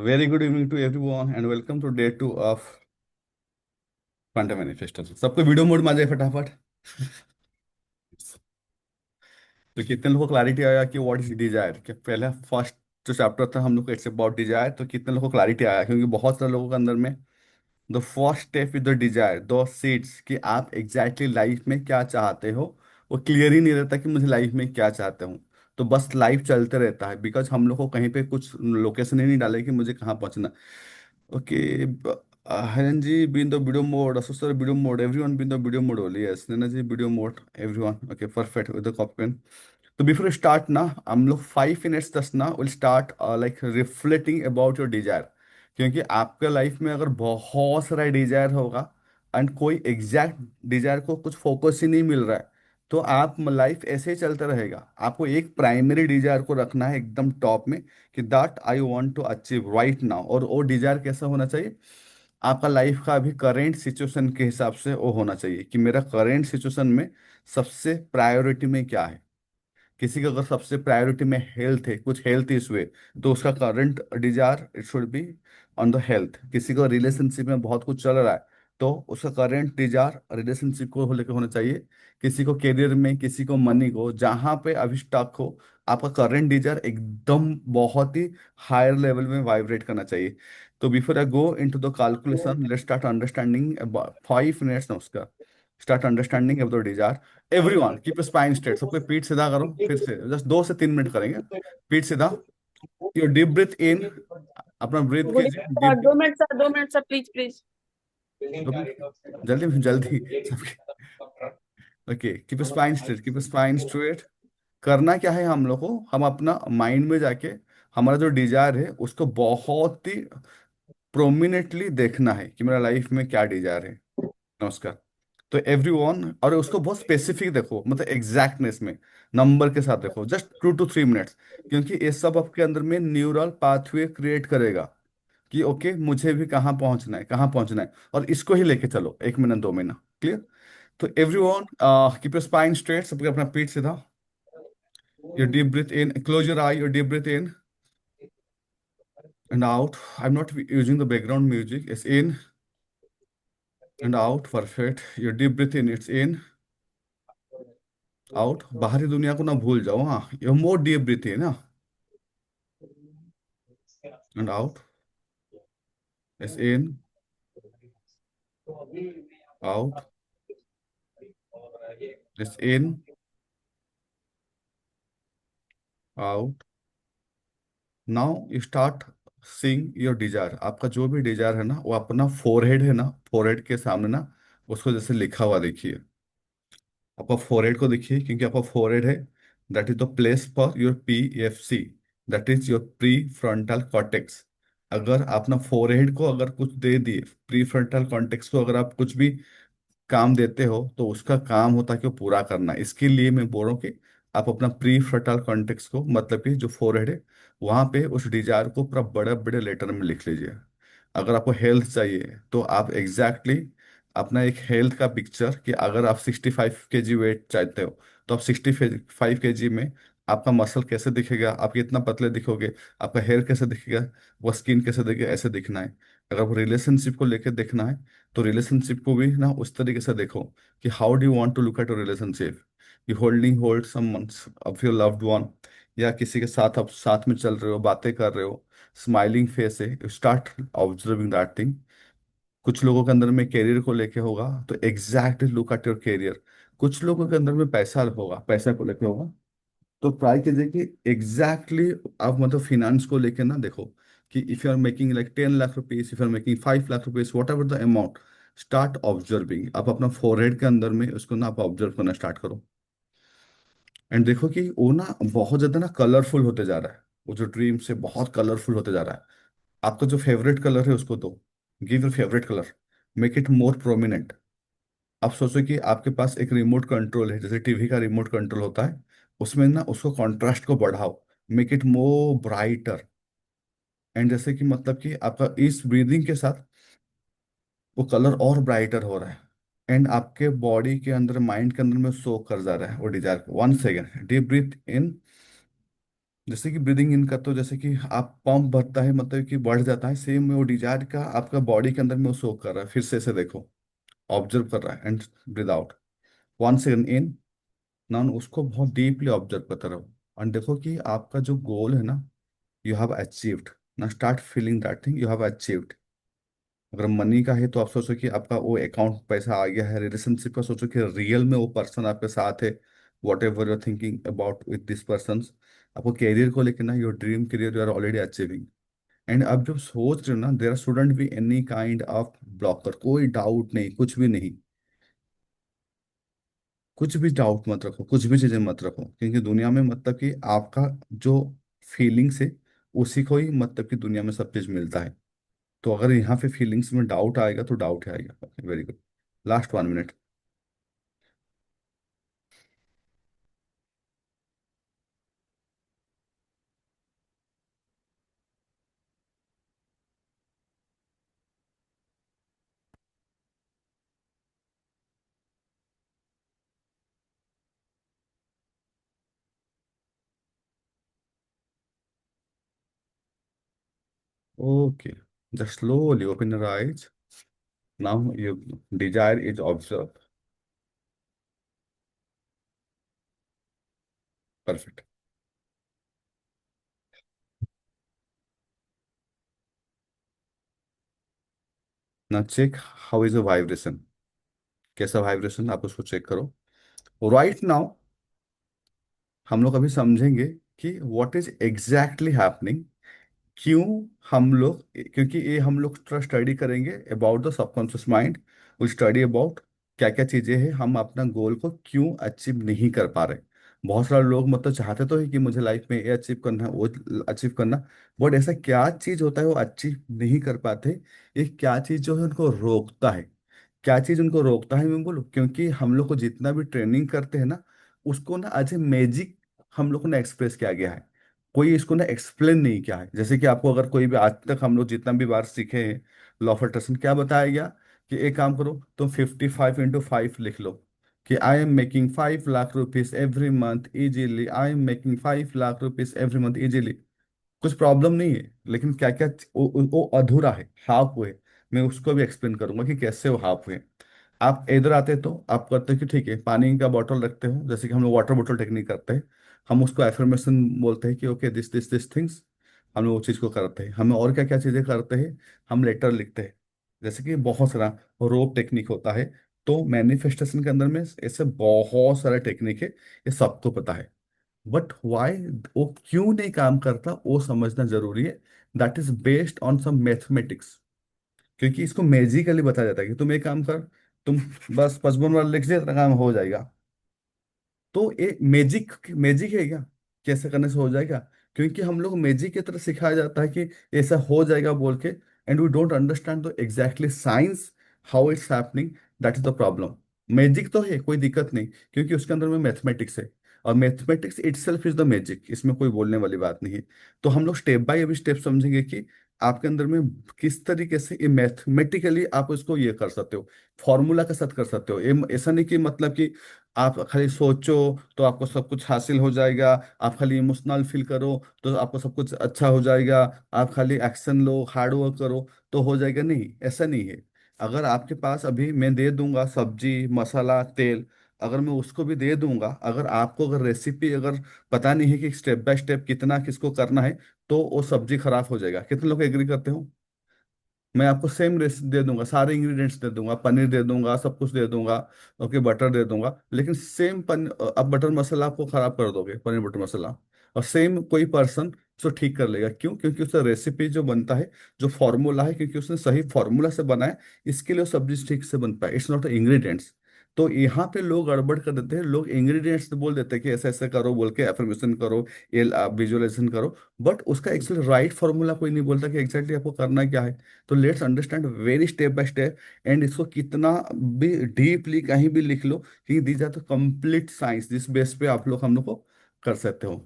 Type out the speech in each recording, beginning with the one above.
Very good evening to everyone and welcome to day 2 of quantum manifestation. सबको video mode में आ जाए फटाफट। तो कितने लोगों को क्लैरिटी आया कि व्हाट इज डिजायर, कि पहले फर्स्ट जो चैप्टर था हम लोग का इट्स अबाउट डिजायर, तो कितने लोगों को क्लैरिटी आया? क्योंकि बहुत सारे लोगों के अंदर में the first step with the desire, दो सीड्स, कि आप एग्जैक्टली लाइफ में क्या चाहते हो, वो क्लियर ही नहीं रहता कि मुझे लाइफ में क्या चाहते हूँ। तो बस लाइफ चलते रहता है, बिकॉज हम लोग को कहीं पे कुछ लोकेशन ही नहीं डाले कि मुझे कहाँ पहुंचना। Okay, Helen ji, be in the video mode. Assistant video mode. Everyone be in the video mode only. Yes, Nana ji, video mode. Everyone. Okay, perfect with the copy. तो बिफोर स्टार्ट ना, हम लोग 5 minutes तक ना will start like reflecting about your desire. क्योंकि आपके life में अगर बहुत सारा डिजायर होगा एंड कोई एग्जैक्ट डिजायर को कुछ फोकस ही नहीं मिल रहा है, तो आप लाइफ ऐसे ही चलता रहेगा। आपको एक प्राइमरी डिजायर को रखना है एकदम टॉप में, कि that I want to achieve right now. और वो डिजायर कैसा होना चाहिए? आपका लाइफ का अभी करेंट सिचुएशन के हिसाब से वो होना चाहिए कि मेरा करेंट सिचुएशन में सबसे प्रायोरिटी में क्या है। किसी का अगर सबसे प्रायोरिटी में हेल्थ है, कुछ हेल्थ इशू है, तो उसका current desire it should be on the health. किसी को रिलेशनशिप में बहुत कुछ चल रहा है, तो उसका करंट डिजायर रिलेशनशिप को लेकर होना चाहिए। किसी को करियर में, किसी को मनी को, जहां पे अभी स्टक हो, आपका करंट डिजायर एकदम बहुत ही हायर लेवल में वाइब्रेट करना चाहिए। तो before I go into the calculation, let's start understanding 5 minutes ना उसका। स्टार्ट अंडरस्टैंडिंग अब the desire. Everyone keep spine straight, सबको पीठ सीधा करो। फिर से जस्ट 2 से 3 मिनट करेंगे। पीठ सीधा। योर डीप ब्रीथ इन, अपना ब्रीथ गुड कीजिए evening sir, deep. 2 minute sir, 2 minute sir, please please. 2 minute, जल्दी जल्दी सबके। Okay, keep spine straight, keep spine straight. करना क्या है हम लोग को? हम अपना माइंड में जाके हमारा जो डिजायर है उसको बहुत ही प्रोमिनेंटली देखना है कि मेरा लाइफ में क्या डिजायर है। नमस्कार। तो एवरीवन, और उसको बहुत स्पेसिफिक देखो, मतलब एग्जैक्टनेस में नंबर के साथ देखो, जस्ट 2 to 3 मिनट्स। क्योंकि ये सब आपके अंदर में न्यूरल पाथवे क्रिएट करेगा कि ओके मुझे भी कहाँ पहुंचना है, कहाँ पहुंचना है, और इसको ही लेके चलो 1 महीना 2 महीना। क्लियर? तो everyone keep your spine straight, सबके अपना पीठ सीधा। Your deep breath in, close your I, your deep breath in and out. I am not using the background music. It's in and out, perfect. Your deep breath in, it's in, out. बाहरी दुनिया को ना भूल जाओ। हाँ, ये more deep breath है ना, and out. S in, out. S in, out. Now you start seeing your desire. आपका जो भी डिजायर है ना, वो अपना फोरहेड है ना, फोरहेड के सामने ना उसको जैसे लिखा हुआ देखिए। आपका फोरहेड को देखिए, क्योंकि आपका फोरहेड है, that is the place for your PFC, that is your pre frontal cortex. अगर आपने फोरहेड को अगर कुछ दे दिए, प्री फ्रंटल कॉर्टेक्स को अगर आप कुछ भी काम देते हो, तो उसका काम होता है कि वो पूरा करना। इसके लिए मैं बोल रहा हूँ कि आप अपना प्री फ्रंटल कॉर्टेक्स को, मतलब कि जो फोरहेड है, वहां पे उस डिजायर को पूरा बड़े बड़े लेटर में लिख लीजिए। अगर आपको हेल्थ चाहिए, तो आप एग्जैक्टली अपना एक हेल्थ का पिक्चर, कि अगर आप 65 kg वेट चाहते हो, तो आप 65 kg में आपका मसल कैसे दिखेगा, आप कितना पतले दिखोगे, आपका हेयर कैसे दिखेगा, वो स्किन कैसे दिखेगा, ऐसे दिखना है। अगर वो रिलेशनशिप को लेकर देखना है, तो रिलेशनशिप को भी ना उस तरीके से देखो कि how do you want to look at your relationship. You hold someone of your loved one, या किसी के साथ आप साथ में चल रहे हो, बातें कर रहे हो, स्माइलिंग फेस है, you start observing that thing. कुछ लोगों के अंदर में करियर को लेके होगा, तो exactly look at your career. कुछ लोगों के अंदर में पैसा होगा, पैसा को लेके होगा, तो ट्राई कीजिए कि एग्जैक्टली आप मतलब फिनेंस को लेके ना देखो, कि if you are making like 10 lakh rupees, if you are making 5 lakh rupees, whatever the amount, start observing. आप अपना फोरहेड के अंदर में उसको ना आप ऑब्जर्व करना स्टार्ट करो। एंड देखो कि वो ना बहुत ज्यादा ना कलरफुल होते जा रहा है। वो जो ड्रीम से बहुत कलरफुल होते जा रहा है। आपका जो फेवरेट कलर है उसको दो, give your favourite colour, make it more prominent. आप सोचो कि आपके पास एक रिमोट कंट्रोल है, जैसे टीवी का रिमोट कंट्रोल होता है, उसमें ना उसको कॉन्ट्रास्ट को बढ़ाओ, make it more brighter. And जैसे कि मतलब कि आपका इस ब्रीदिंग के साथ वो कलर और ब्राइटर हो रहा है, एंड आपके बॉडी के अंदर, माइंड के अंदर में सो कर जा रहा है वो डिजायर को। 1 सेकेंड, डीप ब्रीथ इन, जैसे कि ब्रीदिंग इन करते हो, जैसे कि आप पंप भरता है मतलब कि बढ़ जाता है, सेम में वो डिजायर का आपका बॉडी के अंदर में वो शो कर रहा है। फिर से देखो, ऑब्जर्व कर रहा है and breathe out. 1 second in. ना उसको बहुत डीपली ऑब्जर्व करते रहो और देखो कि आपका जो गोल है ना, यू हैव अचीव्ड। ना start feeling that thing you have achieved. अगर मनी का है तो आप सोचो कि आपका वो अकाउंट पैसा आ गया है। रिलेशनशिप का सोचो कि रियल में वो पर्सन आपके साथ है। Whatever your thinking about with this person. आपको कैरियर को लेकर ना, your dream career you are already achieving. And अब जब सोच रहे हो ना, there shouldn't be any kind of blocker, कोई डाउट नहीं, कुछ भी नहीं। कुछ भी डाउट मत रखो, कुछ भी चीजें मत रखो, क्योंकि दुनिया में मतलब कि आपका जो फीलिंग्स है, उसी को ही मतलब कि दुनिया में सब चीज मिलता है। तो अगर यहाँ पे फीलिंग्स में डाउट आएगा तो डाउट ही आएगा। Very good. Last 1 minute. Okay, just slowly open your eyes. Now your desire is observed. Perfect. Now check how is the vibration. कैसा वाइब्रेशन आप उसको चेक करो। राइट नाउ हम लोग अभी समझेंगे कि व्हाट इज एग्जैक्टली हैपनिंग। क्यों हम लोग, क्योंकि ये हम लोग थोड़ा स्टडी करेंगे अबाउट द सबकॉन्शियस माइंड। वो स्टडी अबाउट क्या क्या चीजें हैं, हम अपना गोल को क्यों अचीव नहीं कर पा रहे। बहुत सारे लोग मतलब चाहते तो है कि मुझे लाइफ में ये अचीव करना है, वो अचीव करना। बट ऐसा क्या चीज होता है वो अचीव नहीं कर पाते। ये क्या चीज जो है उनको रोकता है। क्या चीज उनको रोकता है मैं बोलूँ, क्योंकि हम लोग को जितना भी ट्रेनिंग करते हैं ना, उसको ना एज ए मैजिक हम लोग को ना एक्सप्रेस किया गया है। कोई इसको ना एक्सप्लेन नहीं किया है। जैसे कि आपको अगर कोई भी आज तक हम लोग जितना भी बार सीखे हैं, लॉ ऑफ अट्रैक्शन क्या बताया गया कि एक काम करो, तुम 55 × 5 लिख लो कि I am making 5 lakh rupees every month easily, I am making 5 lakh rupees every month easily. कुछ प्रॉब्लम नहीं है, लेकिन क्या क्या वो अधूरा है, हाफ हुए। मैं उसको भी एक्सप्लेन करूंगा कि कैसे वो हाफ हुए। आप इधर आते तो आप करते हो कि ठीक है, पानी का बॉटल रखते हो, जैसे कि हम लोग वाटर बॉटल टेक्निक करते हैं। हम उसको एफर्मेशन बोलते हैं कि okay this this this things. हम लोग वो चीज़ को करते हैं। हमें और क्या क्या चीज़ें करते हैं, हम लेटर लिखते हैं। जैसे कि बहुत सारा रोप टेक्निक होता है। तो मैनिफेस्टेशन के अंदर में ऐसे बहुत सारा टेक्निक है, ये सबको पता है। बट वाई वो क्यों नहीं काम करता वो समझना जरूरी है। That is based on some mathematics. क्योंकि इसको मैजिकली बताया जाता है कि तुम एक काम कर, तुम बस 55 बार लिख दे, तेरा काम हो जाएगा। तो ये मैजिक मैजिक है क्या, कैसे करने से हो जाएगा? क्योंकि हम लोग मैजिक की तरह सिखाया जाता है कि ऐसा हो जाएगा बोल के, and we don't understand the exactly science how it's happening. That is the problem. Magic तो है, कोई दिक्कत नहीं, क्योंकि उसके अंदर में मैथमेटिक्स है। और mathematics itself is the magic, इसमें कोई बोलने वाली बात नहीं है। तो हम लोग स्टेप बाय स्टेप समझेंगे कि आपके अंदर में किस तरीके से ये मैथमेटिकली आप उसको ये कर सकते हो, फॉर्मूला के साथ कर सकते हो। ये ऐसा नहीं कि मतलब कि आप खाली सोचो तो आपको सब कुछ हासिल हो जाएगा। आप खाली इमोशनल फील करो तो आपको सब कुछ अच्छा हो जाएगा। आप खाली एक्शन लो, हार्ड वर्क करो तो हो जाएगा, नहीं, ऐसा नहीं है। अगर आपके पास अभी मैं दे दूंगा सब्जी मसाला तेल, अगर मैं उसको भी दे दूंगा, अगर आपको अगर रेसिपी अगर पता नहीं है कि स्टेप बाय स्टेप कितना किसको करना है, तो वो सब्जी खराब हो जाएगा। कितने लोग एग्री करते हो? मैं आपको सेम रेसिपी दे दूंगा, सारे इंग्रेडिएंट्स दे दूंगा, पनीर दे दूंगा, सब कुछ दे दूंगा, ओके, बटर दे दूंगा, लेकिन सेम अब बटर मसाला आपको खराब कर दोगे, पनीर बटर मसाला। और सेम कोई पर्सन उसको ठीक कर लेगा, क्यों? क्योंकि उसका रेसिपी जो बनता है, जो फॉर्मूला है, क्योंकि उसने सही फॉर्मूला से बनाया, इसके लिए वो सब्जी ठीक से बन पाए। It's not ingredients. तो यहाँ पे लोग गड़बड़ कर देते हैं, लोग इंग्रेडिएंट्स बोल देते हैं कि ऐसा ऐसा करो बोल के, एफर्मेशन करो, ये विजुअलाइजेशन करो। बट उसका एक्चुअली राइट फॉर्मूला कोई नहीं बोलता कि एग्जैक्टली आपको करना क्या है। तो let's understand very step by step. And इसको कितना भी डीपली कहीं भी लिख लो कि these are the complete science, जिस बेस पे आप लोग हम लोग को कर सकते हो।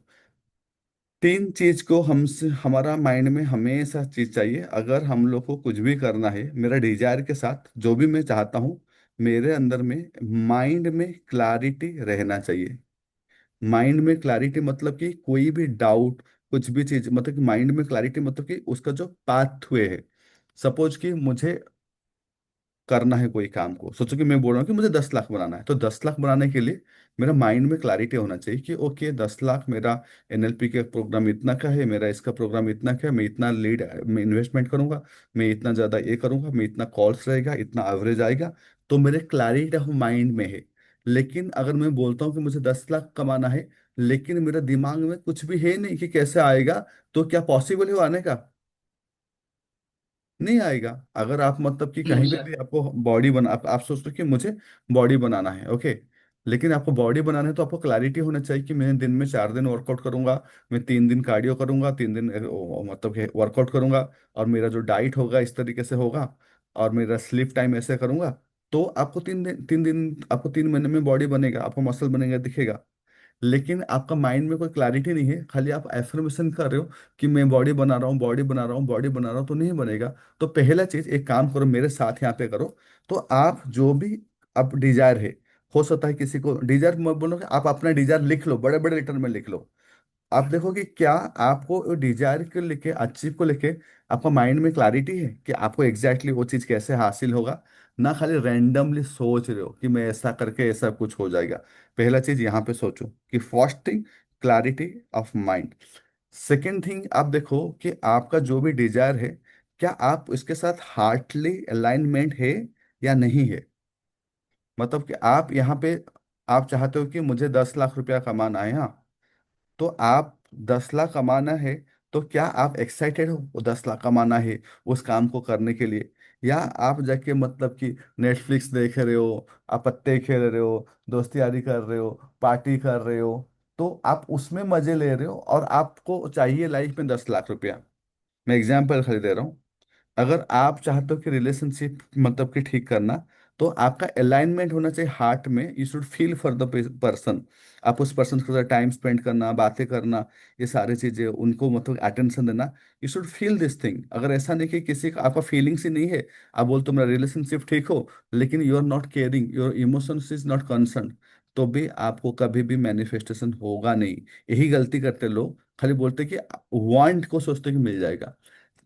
तीन चीज को हमसे हमारा माइंड में हमेशा चीज चाहिए। अगर हम लोग को कुछ भी करना है मेरा डिजायर के साथ, जो भी मैं चाहता हूँ, मेरे अंदर में माइंड में क्लैरिटी रहना चाहिए। माइंड में क्लैरिटी मतलब कि कोई भी डाउट, कुछ भी चीज, मतलब कि माइंड में क्लैरिटी मतलब कि उसका जो पाथवे है। सपोज कि मुझे करना है कोई काम को, सोचो कि मैं बोल रहा हूँ कि मुझे 10 लाख बनाना है, तो 10 लाख बनाने के लिए मेरा माइंड में क्लैरिटी होना चाहिए कि ओके 10 लाख मेरा एनएलपी का प्रोग्राम इतना का है, मेरा इसका प्रोग्राम इतना का है, मैं इतना लीड में इन्वेस्टमेंट करूंगा, मैं इतना ज्यादा ये करूंगा, मैं इतना कॉल्स रहेगा, इतना एवरेज आएगा। तो मेरे क्लैरिटी ऑफ माइंड में है। लेकिन अगर मैं बोलता हूँ कि मुझे 10 लाख कमाना है, लेकिन मेरे दिमाग में कुछ भी है नहीं कि कैसे आएगा, तो क्या पॉसिबल है वो आने का? नहीं आएगा। अगर आप मतलब कि कहीं पे अच्छा। भी आपको बॉडी बना, आप सोचते हो कि मुझे बॉडी बनाना है, ओके, लेकिन आपको बॉडी बनाना है तो आपको क्लैरिटी होना चाहिए कि मैं दिन में 4 दिन वर्कआउट करूंगा, मैं 3 दिन कार्डियो करूंगा, 3 दिन मतलब कि वर्कआउट करूंगा, और मेरा जो डाइट होगा इस तरीके से होगा, और मेरा स्लीप टाइम ऐसे करूंगा। तो आपको 3 दिन आपको 3 महीने में बॉडी बनेगा, आपको मसल बनेगा, दिखेगा। लेकिन आपका माइंड में कोई क्लैरिटी नहीं है, खाली आप एफर्मेशन कर रहे हो कि मैं बॉडी बना रहा हूँ, बॉडी बना रहा हूँ, बॉडी बना रहा हूँ, तो नहीं बनेगा। तो पहला चीज, एक काम करो, मेरे साथ यहाँ पे करो। तो आप जो भी अब डिजायर है, हो सकता है किसी को डिजायर मत बोलो, कि आप अपना डिजायर लिख लो, बड़े बड़े लेटर में लिख लो। आप देखो कि क्या आपको डिजायर को लेके, अचीव को लेके, आपका माइंड में क्लैरिटी है कि आपको एग्जैक्टली वो चीज कैसे हासिल होगा। ना खाली रैंडमली सोच रहे हो कि मैं ऐसा करके ऐसा कुछ हो जाएगा। पहला चीज यहाँ पे सोचो कि first thing, clarity of mind. Second thing, आप देखो कि आपका जो भी डिजायर है, क्या आप इसके साथ हार्टली अलाइनमेंट है या नहीं है। मतलब कि आप यहाँ पे, आप चाहते हो कि मुझे 10 लाख रुपया कमाना है, हाँ, तो आप 10 लाख कमाना है, तो क्या आप एक्साइटेड हो वो 10 लाख कमाना है उस काम को करने के लिए? या आप जाके मतलब कि नेटफ्लिक्स देख रहे हो, आप पत्ते खेल रहे हो, दोस्ती यारी कर रहे हो, पार्टी कर रहे हो, तो आप उसमें मजे ले रहे हो, और आपको चाहिए लाइफ में 10 लाख रुपया। मैं एग्जाम्पल खाली दे रहा हूँ। अगर आप चाहते हो कि रिलेशनशिप मतलब कि ठीक करना, तो आपका अलाइनमेंट होना चाहिए हार्ट में, you should feel for the person. आप उस पर्सन के साथ टाइम स्पेंड करना, बातें करना, ये सारी चीजें उनको मतलब अटेंशन देना, you should feel this thing. अगर ऐसा नहीं कि किसी का आपका फीलिंग्स ही नहीं है, आप बोलते हो मेरा रिलेशनशिप ठीक हो, लेकिन you are not caring, your emotions is not concern, तो भी आपको कभी भी मैनिफेस्टेशन होगा नहीं। यही गलती करते लोग, खाली बोलते कि वांट को सोचते कि मिल जाएगा।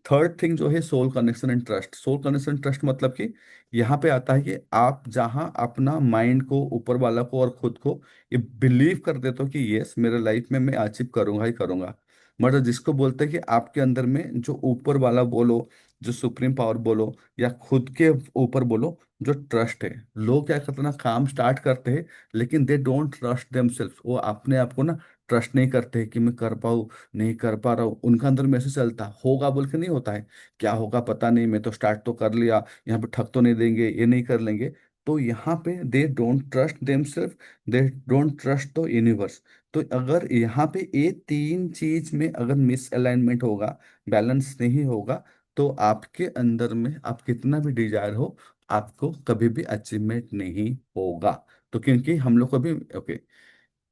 थर्ड थिंग जो है, soul connection and trust. Soul connection trust मतलब कि यहाँ पे आता है कि आप जहाँ अपना माइंड को, ऊपर वाला को और खुद को ये बिलीव कर देते हो कि यस मेरे लाइफ में मैं अचीव करूंगा ही करूंगा। मतलब जिसको बोलते हैं कि आपके अंदर में जो ऊपर वाला बोलो, जो सुप्रीम पावर बोलो, या खुद के ऊपर बोलो, जो ट्रस्ट है। लोग क्या करते हैं ना, काम स्टार्ट करते हैं, लेकिन दे डोंट ट्रस्ट देमसेल्फ। वो अपने आप को ना ट्रस्ट नहीं करते कि मैं कर पाऊँ, नहीं कर पा रहा हूँ। उनका अंदर में ऐसे चलता होगा बोल के नहीं होता है, क्या होगा पता नहीं, मैं तो स्टार्ट तो कर लिया, यहाँ पे ठग तो नहीं देंगे, ये नहीं कर लेंगे। तो यहाँ पे they don't trust themselves, they don't trust the universe. तो अगर यहाँ पे ये तीन चीज में अगर मिस अलाइनमेंट होगा, बैलेंस नहीं होगा, तो आपके अंदर में आप कितना भी डिजायर हो, आपको कभी भी अचीवमेंट नहीं होगा। तो क्योंकि हम लोग को भी, ओके,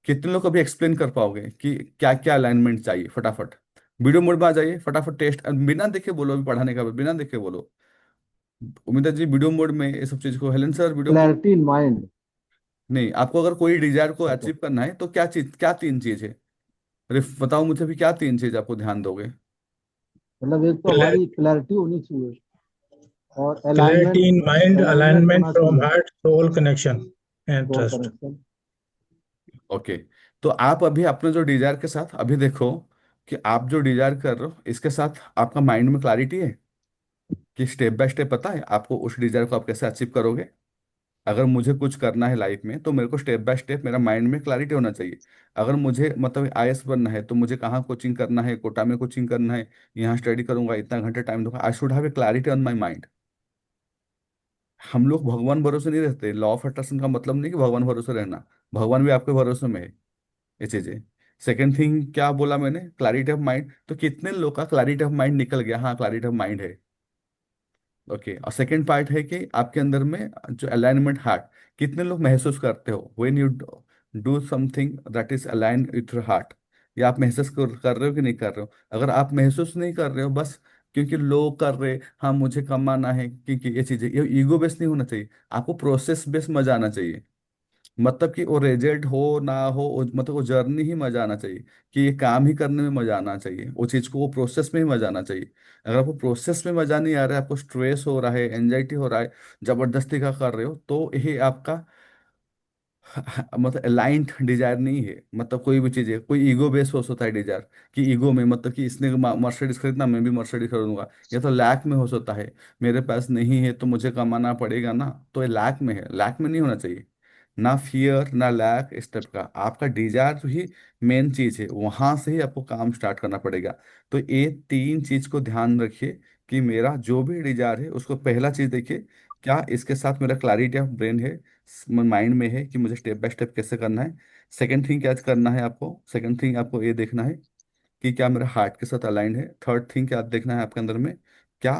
कितने लोग अभी एक्सप्लेन कर पाओगे कि क्या क्या अलाइनमेंट चाहिए फटाफट? वीडियो मोड में आ जाइए फटाफट, टेस्ट बिना देखे बोलो, अभी पढ़ाने का बिना देखे बोलो। उमिता जी वीडियो मोड में ये सब चीज को, Helen sir video mode. Clarity in mind. नहीं, आपको अगर कोई डिजायर को ओके। अचीव करना है तो क्या चीज, क्या तीन चीज है? अरे बताओ मुझे भी, क्या तीन चीज आपको ध्यान दोगे? मतलब एक तो हमारी क्लैरिटी होनी चाहिए, और Clarity alignment, in mind, alignment alignment होना from चाहिए। heart, soul connection, and soul trust. Connection. Okay, तो आप अभी अपने जो डिजायर के साथ अभी देखो कि आप जो डिजायर कर रहे हो इसके साथ आपका माइंड में क्लैरिटी है कि स्टेप बाय स्टेप पता है आपको उस डिजायर को आप कैसे अचीव करोगे। अगर मुझे कुछ करना है लाइफ में, तो मेरे को स्टेप बाय स्टेप मेरा माइंड में क्लैरिटी होना चाहिए। अगर मुझे मतलब आईएएस बनना है, तो मुझे कहाँ कोचिंग करना है, कोटा में कोचिंग करना है, यहाँ स्टडी करूंगा, इतना घंटे टाइम दूंगा, I should have a clarity on my mind. हम लोग भगवान भरोसे नहीं रहते। लॉ ऑफ अट्रैक्शन का मतलब नहीं कि भगवान भरोसे रहना, भगवान भी आपके भरोसे में है, ये चीजें। सेकेंड थिंग क्या बोला मैंने, क्लैरिटी ऑफ माइंड। तो कितने लोग का क्लैरिटी ऑफ माइंड निकल गया, हाँ क्लैरिटी ऑफ माइंड है, ओके। और सेकंड पार्ट है कि आपके अंदर में जो अलाइनमेंट हार्ट, कितने लोग महसूस करते हो when you do something that is align with your heart. या आप महसूस कर रहे हो कि नहीं कर रहे हो? अगर आप महसूस नहीं कर रहे हो, बस क्योंकि लोग कर रहे, हाँ मुझे कमाना है, क्योंकि ये चीजें, ये ईगो बेस नहीं होना चाहिए, आपको प्रोसेस बेस मजा आना चाहिए। मतलब कि वो रिजल्ट हो ना हो, मतलब वो जर्नी ही मजा आना चाहिए, कि ये काम ही करने में मजा आना चाहिए, वो चीज को, वो प्रोसेस में ही मजा आना चाहिए। अगर आपको प्रोसेस में मजा नहीं आ रहा है, आपको स्ट्रेस हो रहा है, एंजाइटी हो रहा है, जबरदस्ती का कर रहे हो, तो ये आपका मतलब अलाइंड डिजायर नहीं है। मतलब कोई भी चीज है, कोई ईगो बेस हो सकता है डिजायर, कि ईगो में मतलब कि इसने मर्सिडीज खरीदना, मैं भी मर्सिडीज खरीदूंगा। या तो लैक में हो सकता है, मेरे पास नहीं है तो मुझे कमाना पड़ेगा ना, तो ये लैक में है। लैक में नहीं होना चाहिए, ना फियर ना लैक, इस टाइप का आपका डिजायर ही मेन चीज है, वहां से ही आपको काम स्टार्ट करना पड़ेगा। तो ये तीन चीज को ध्यान रखिए, कि मेरा जो भी डिजायर है उसको पहला चीज देखिए, क्या इसके साथ मेरा क्लैरिटी ऑफ ब्रेन है, माइंड में है, कि मुझे स्टेप बाय स्टेप कैसे करना है। सेकंड थिंग क्या करना है आपको, सेकंड थिंग आपको ये देखना है कि क्या मेरा हार्ट के साथ अलाइंड है। थर्ड थिंग क्या देखना है आपके अंदर में, क्या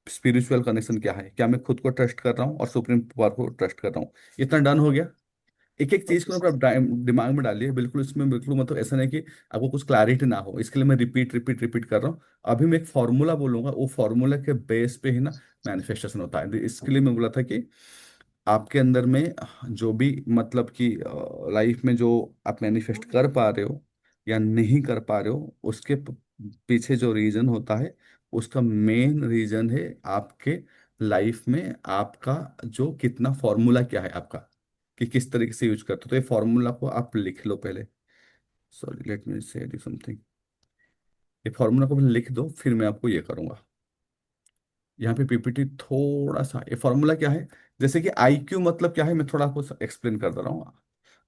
स्पिरिचुअल कनेक्शन क्या है, क्या मैं खुद को ट्रस्ट कर रहा हूँ और सुप्रीम पावर को ट्रस्ट कर रहा हूँ। इतना डन हो गया। एक एक चीज को ना अपना दिमाग में डालिए, बिल्कुल इसमें बिल्कुल मतलब ऐसा नहीं कि आपको कुछ क्लैरिटी ना हो, इसके लिए मैं रिपीट रिपीट रिपीट कर रहा हूँ। अभी मैं एक फॉर्मूला बोलूंगा, वो फॉर्मूला के बेस पे ही ना मैनिफेस्टेशन होता है। इसके लिए मैं बोला था कि आपके अंदर में जो भी मतलब कि लाइफ में जो आप मैनिफेस्ट कर पा रहे हो या नहीं कर पा रहे हो, उसके पीछे जो रीजन होता है, उसका मेन रीजन है आपके लाइफ में आपका जो कितना फॉर्मूला क्या है आपका, कि किस तरीके से यूज करते हो। तो ये फॉर्मूला को आप लिख लो पहले। सॉरी, लेट मी से डू समथिंग। ये फॉर्मूला को पहले लिख दो, फिर मैं आपको ये करूंगा। यहाँ पे पीपीटी थोड़ा सा, ये फॉर्मूला क्या है, जैसे कि आई क्यू मतलब क्या है, मैं थोड़ा आपको एक्सप्लेन कर दे रहा हूँ।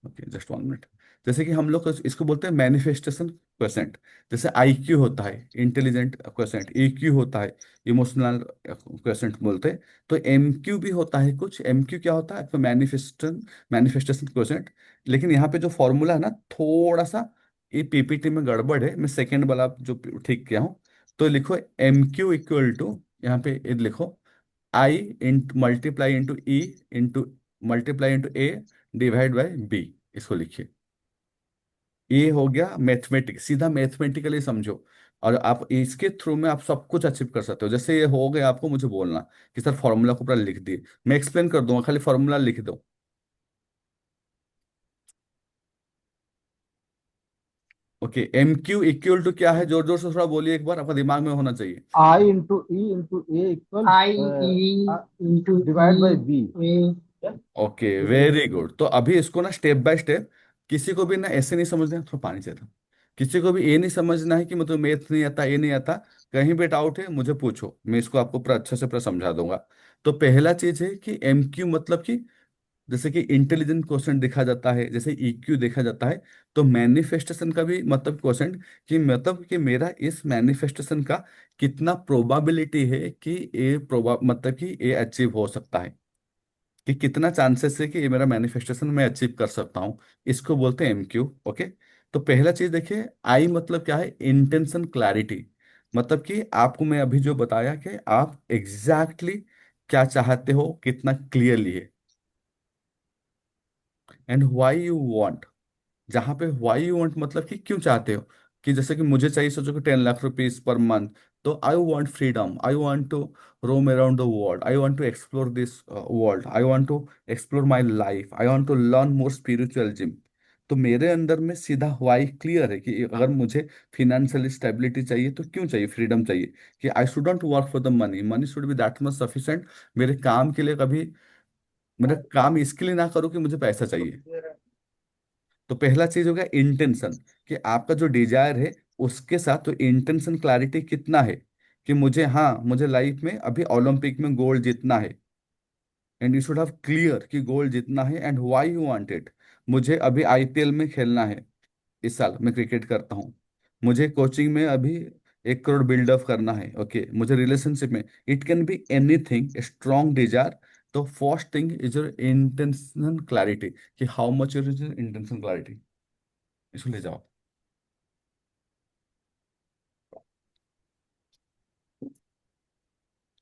Okay, just 1 minute. जैसे कि हम लोग इसको बोलते हैं मैनिफेस्टेशन क्वेश्चन। जैसे आई क्यू होता है इंटेलिजेंट क्वेश्चन, ए क्यू होता है इमोशनल क्वेश्चन बोलते हैं। तो एम क्यू भी होता है कुछ, एम क्यू क्या होता है आपका, मैनिफेस्टेशन मैनिफेस्टेशन क्वेश्चन। लेकिन यहाँ पे जो फॉर्मूला है ना, थोड़ा सा ये पीपीटी में गड़बड़ है, मैं सेकेंड वाला जो ठीक किया हूँ। तो लिखो एम क्यू इक्वल टू, यहाँ पे ये लिखो, आई इंट multiply into E into multiply into A divide by B, इसको लिखिए। ये हो गया मैथमेटिक्स, सीधा मैथमेटिकली समझो। और आप इसके थ्रू में आप सब कुछ अचीव कर सकते हो। जैसे ये हो गया, आपको मुझे बोलना कि सर फॉर्मूला को पूरा लिख दिए, मैं एक्सप्लेन कर दूंगा, खाली फॉर्मूला लिख दो। Okay, M Q equal to क्या है, जोर जोर से थोड़ा बोलिए एक बार, आपका दिमाग में होना चाहिए। I into E into A equal I E into divide by E B. A. Okay, very good. तो अभी इसको ना स्टेप बाय स्टेप, किसी को भी ना ऐसे नहीं समझना है, थोड़ा पानी चाहिए था। किसी को भी ये नहीं समझना है कि मतलब मैथ नहीं आता, ये नहीं आता। कहीं भी डाउट है मुझे पूछो, मैं इसको आपको पूरा अच्छे से पूरा समझा दूंगा। तो पहला चीज है कि एम क्यू मतलब कि जैसे कि इंटेलिजेंट क्वेश्चन देखा जाता है, जैसे ईक्यू देखा जाता है, तो मैनिफेस्टेशन का भी मतलब क्वेश्चन, कि मतलब कि मेरा इस मैनिफेस्टेशन का कितना प्रोबेबिलिटी है कि ये प्रोबा मतलब कि ये अचीव हो सकता है, कि कितना चांसेस है कि ये मेरा मैनिफेस्टेशन मैं अचीव कर सकता हूँ। इसको बोलते हैं एमक्यू। ओके, तो पहला चीज देखिए, आई मतलब क्या है, इंटेंशन क्लैरिटी। मतलब कि आपको मैं अभी जो बताया कि आप एग्जैक्टली क्या चाहते हो, कितना क्लियरली है, एंड व्हाई यू वांट। जहां पे व्हाई यू वांट मतलब कि क्यों चाहते हो, कि जैसे कि मुझे चाहिए, सोचो कि 10 लाख रुपीज पर मंथ, तो I want freedom, I want to roam around the world, I want to explore this world, I want to explore my life, I want to learn more spiritual gym. तो मेरे अंदर में सीधा why clear है, कि अगर मुझे financial stability चाहिए तो क्यों चाहिए, फ्रीडम चाहिए, कि I should not work for the money, money should be that much sufficient. मेरे काम के लिए कभी, मेरा काम इसके लिए ना करूँ कि मुझे पैसा चाहिए। तो पहला चीज हो गया इंटेंशन, कि आपका जो डिजायर है उसके साथ तो इंटेंशन क्लैरिटी कितना है, कि मुझे, हाँ मुझे लाइफ में अभी ओलंपिक में गोल्ड जीतना है, and you should have clear कि गोल्ड जीतना है and why you want it. मुझे अभी आईपीएल में खेलना है, इस साल मैं क्रिकेट करता हूँ, मुझे कोचिंग में अभी 1 करोड़ बिल्डअप करना है। ओके, मुझे रिलेशनशिप में, it can be anything, strong desire. तो first thing is your intention clarity, कि how much is your intention clarity, इसको ले जाओ।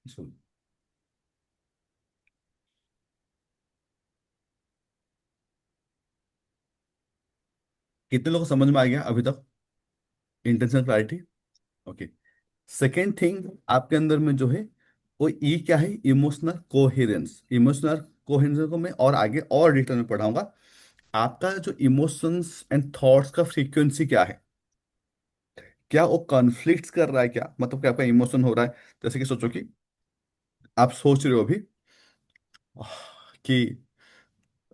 इसको कितने लोगों को समझ में आ गया अभी तक, intention clarity. Okay, second thing आपके अंदर में जो है, वो ई क्या है, इमोशनल कोहेरेंस। इमोशनल कोहेरेंस को मैं और आगे और डिटेल में पढ़ाऊंगा। आपका जो इमोशंस एंड थॉट्स का फ्रीक्वेंसी क्या है, क्या वो कॉन्फ्लिक्ट कर रहा है क्या, मतलब क्या आपका इमोशन हो रहा है। जैसे कि सोचो कि आप सोच रहे हो अभी कि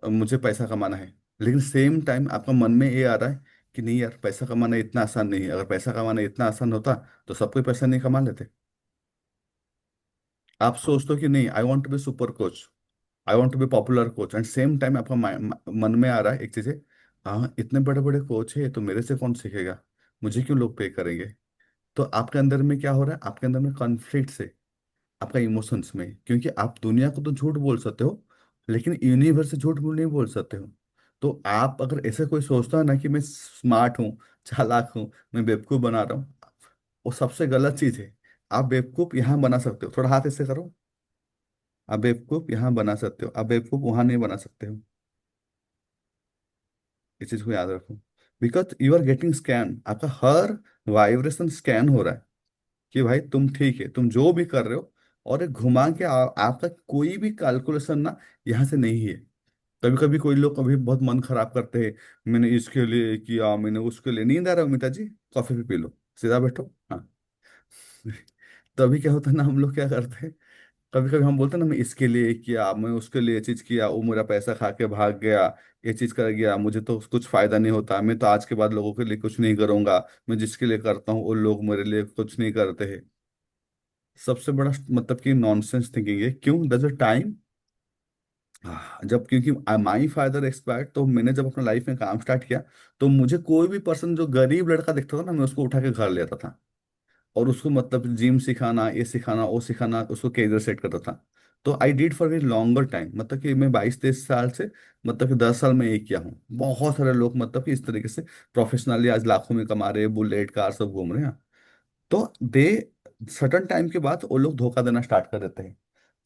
मुझे पैसा कमाना है, लेकिन सेम टाइम आपका मन में ये आ रहा है कि नहीं यार, पैसा कमाना इतना आसान नहीं है, अगर पैसा कमाना इतना आसान होता तो सब कोई पैसा नहीं कमा लेते। आप सोचते हो कि नहीं, I want to be super coach, I want to be popular coach, and same time आपका मन में आ रहा है एक चीज है, हाँ इतने बड़े बड़े कोच है तो मेरे से कौन सीखेगा, मुझे क्यों लोग पे करेंगे। तो आपके अंदर में क्या हो रहा है, आपके अंदर में कॉन्फ्लिक्ट है आपका इमोशंस में, क्योंकि आप दुनिया को तो झूठ बोल सकते हो लेकिन यूनिवर्स से झूठ नहीं बोल सकते हो। तो आप अगर ऐसे कोई सोचता है ना कि मैं स्मार्ट हूँ, चालाक हूँ, मैं बेवकूफ़ बना रहा हूँ, वो सबसे गलत चीज़ है। आप बेवकूफ़ यहाँ बना सकते हो, थोड़ा हाथ ऐसे करो, आप बेवकूफ़ यहाँ बना सकते हो, आप बेवकूफ़ वहाँ नहीं बना सकते हो। इस चीज़ को याद रखो, because you are getting scan, आपका हर वाइब्रेशन स्कैन हो रहा है कि भाई तुम ठीक है, तुम जो भी कर रहे हो, और एक घुमा के आपका कोई भी कैलकुलेशन ना यहाँ से नहीं है। कभी कभी कोई लोग कभी बहुत मन खराब करते हैं, मैंने इसके लिए किया, मैंने उसके लिए, नींद आ रहा है अमिता जी, कॉफी भी पी लो, सीधा बैठो, हाँ। तभी क्या होता है ना, हम लोग क्या करते हैं, कभी कभी हम बोलते हैं ना, मैं इसके लिए किया, मैं उसके लिए ये चीज किया, वो मेरा पैसा खा के भाग गया, ये चीज कर गया, मुझे तो कुछ फायदा नहीं होता, मैं तो आज के बाद लोगों के लिए कुछ नहीं करूंगा, मैं जिसके लिए करता हूँ वो लोग मेरे लिए कुछ नहीं करते हैं। सबसे बड़ा मतलब कि नॉनसेंस थिंकिंग है। क्यों, दस टाइम, जब, क्योंकि माई फादर एक्सपायर्ड, तो मैंने जब अपना लाइफ में काम स्टार्ट किया, तो मुझे कोई भी पर्सन जो गरीब लड़का दिखता था ना, मैं उसको उठा के घर ले आता था, और उसको मतलब जिम सिखाना, ये सिखाना, वो सिखाना, उसको कैरियर सेट करता था। तो I did for very longer time, मतलब कि मैं 22-23 साल से, मतलब कि 10 साल में एक किया हूँ। बहुत सारे लोग मतलब कि इस तरीके से प्रोफेशनली आज लाखों में कमा रहे हैं, बुलेट कार सब घूम रहे हैं। तो दे सटन टाइम के बाद वो लोग धोखा देना स्टार्ट कर देते हैं।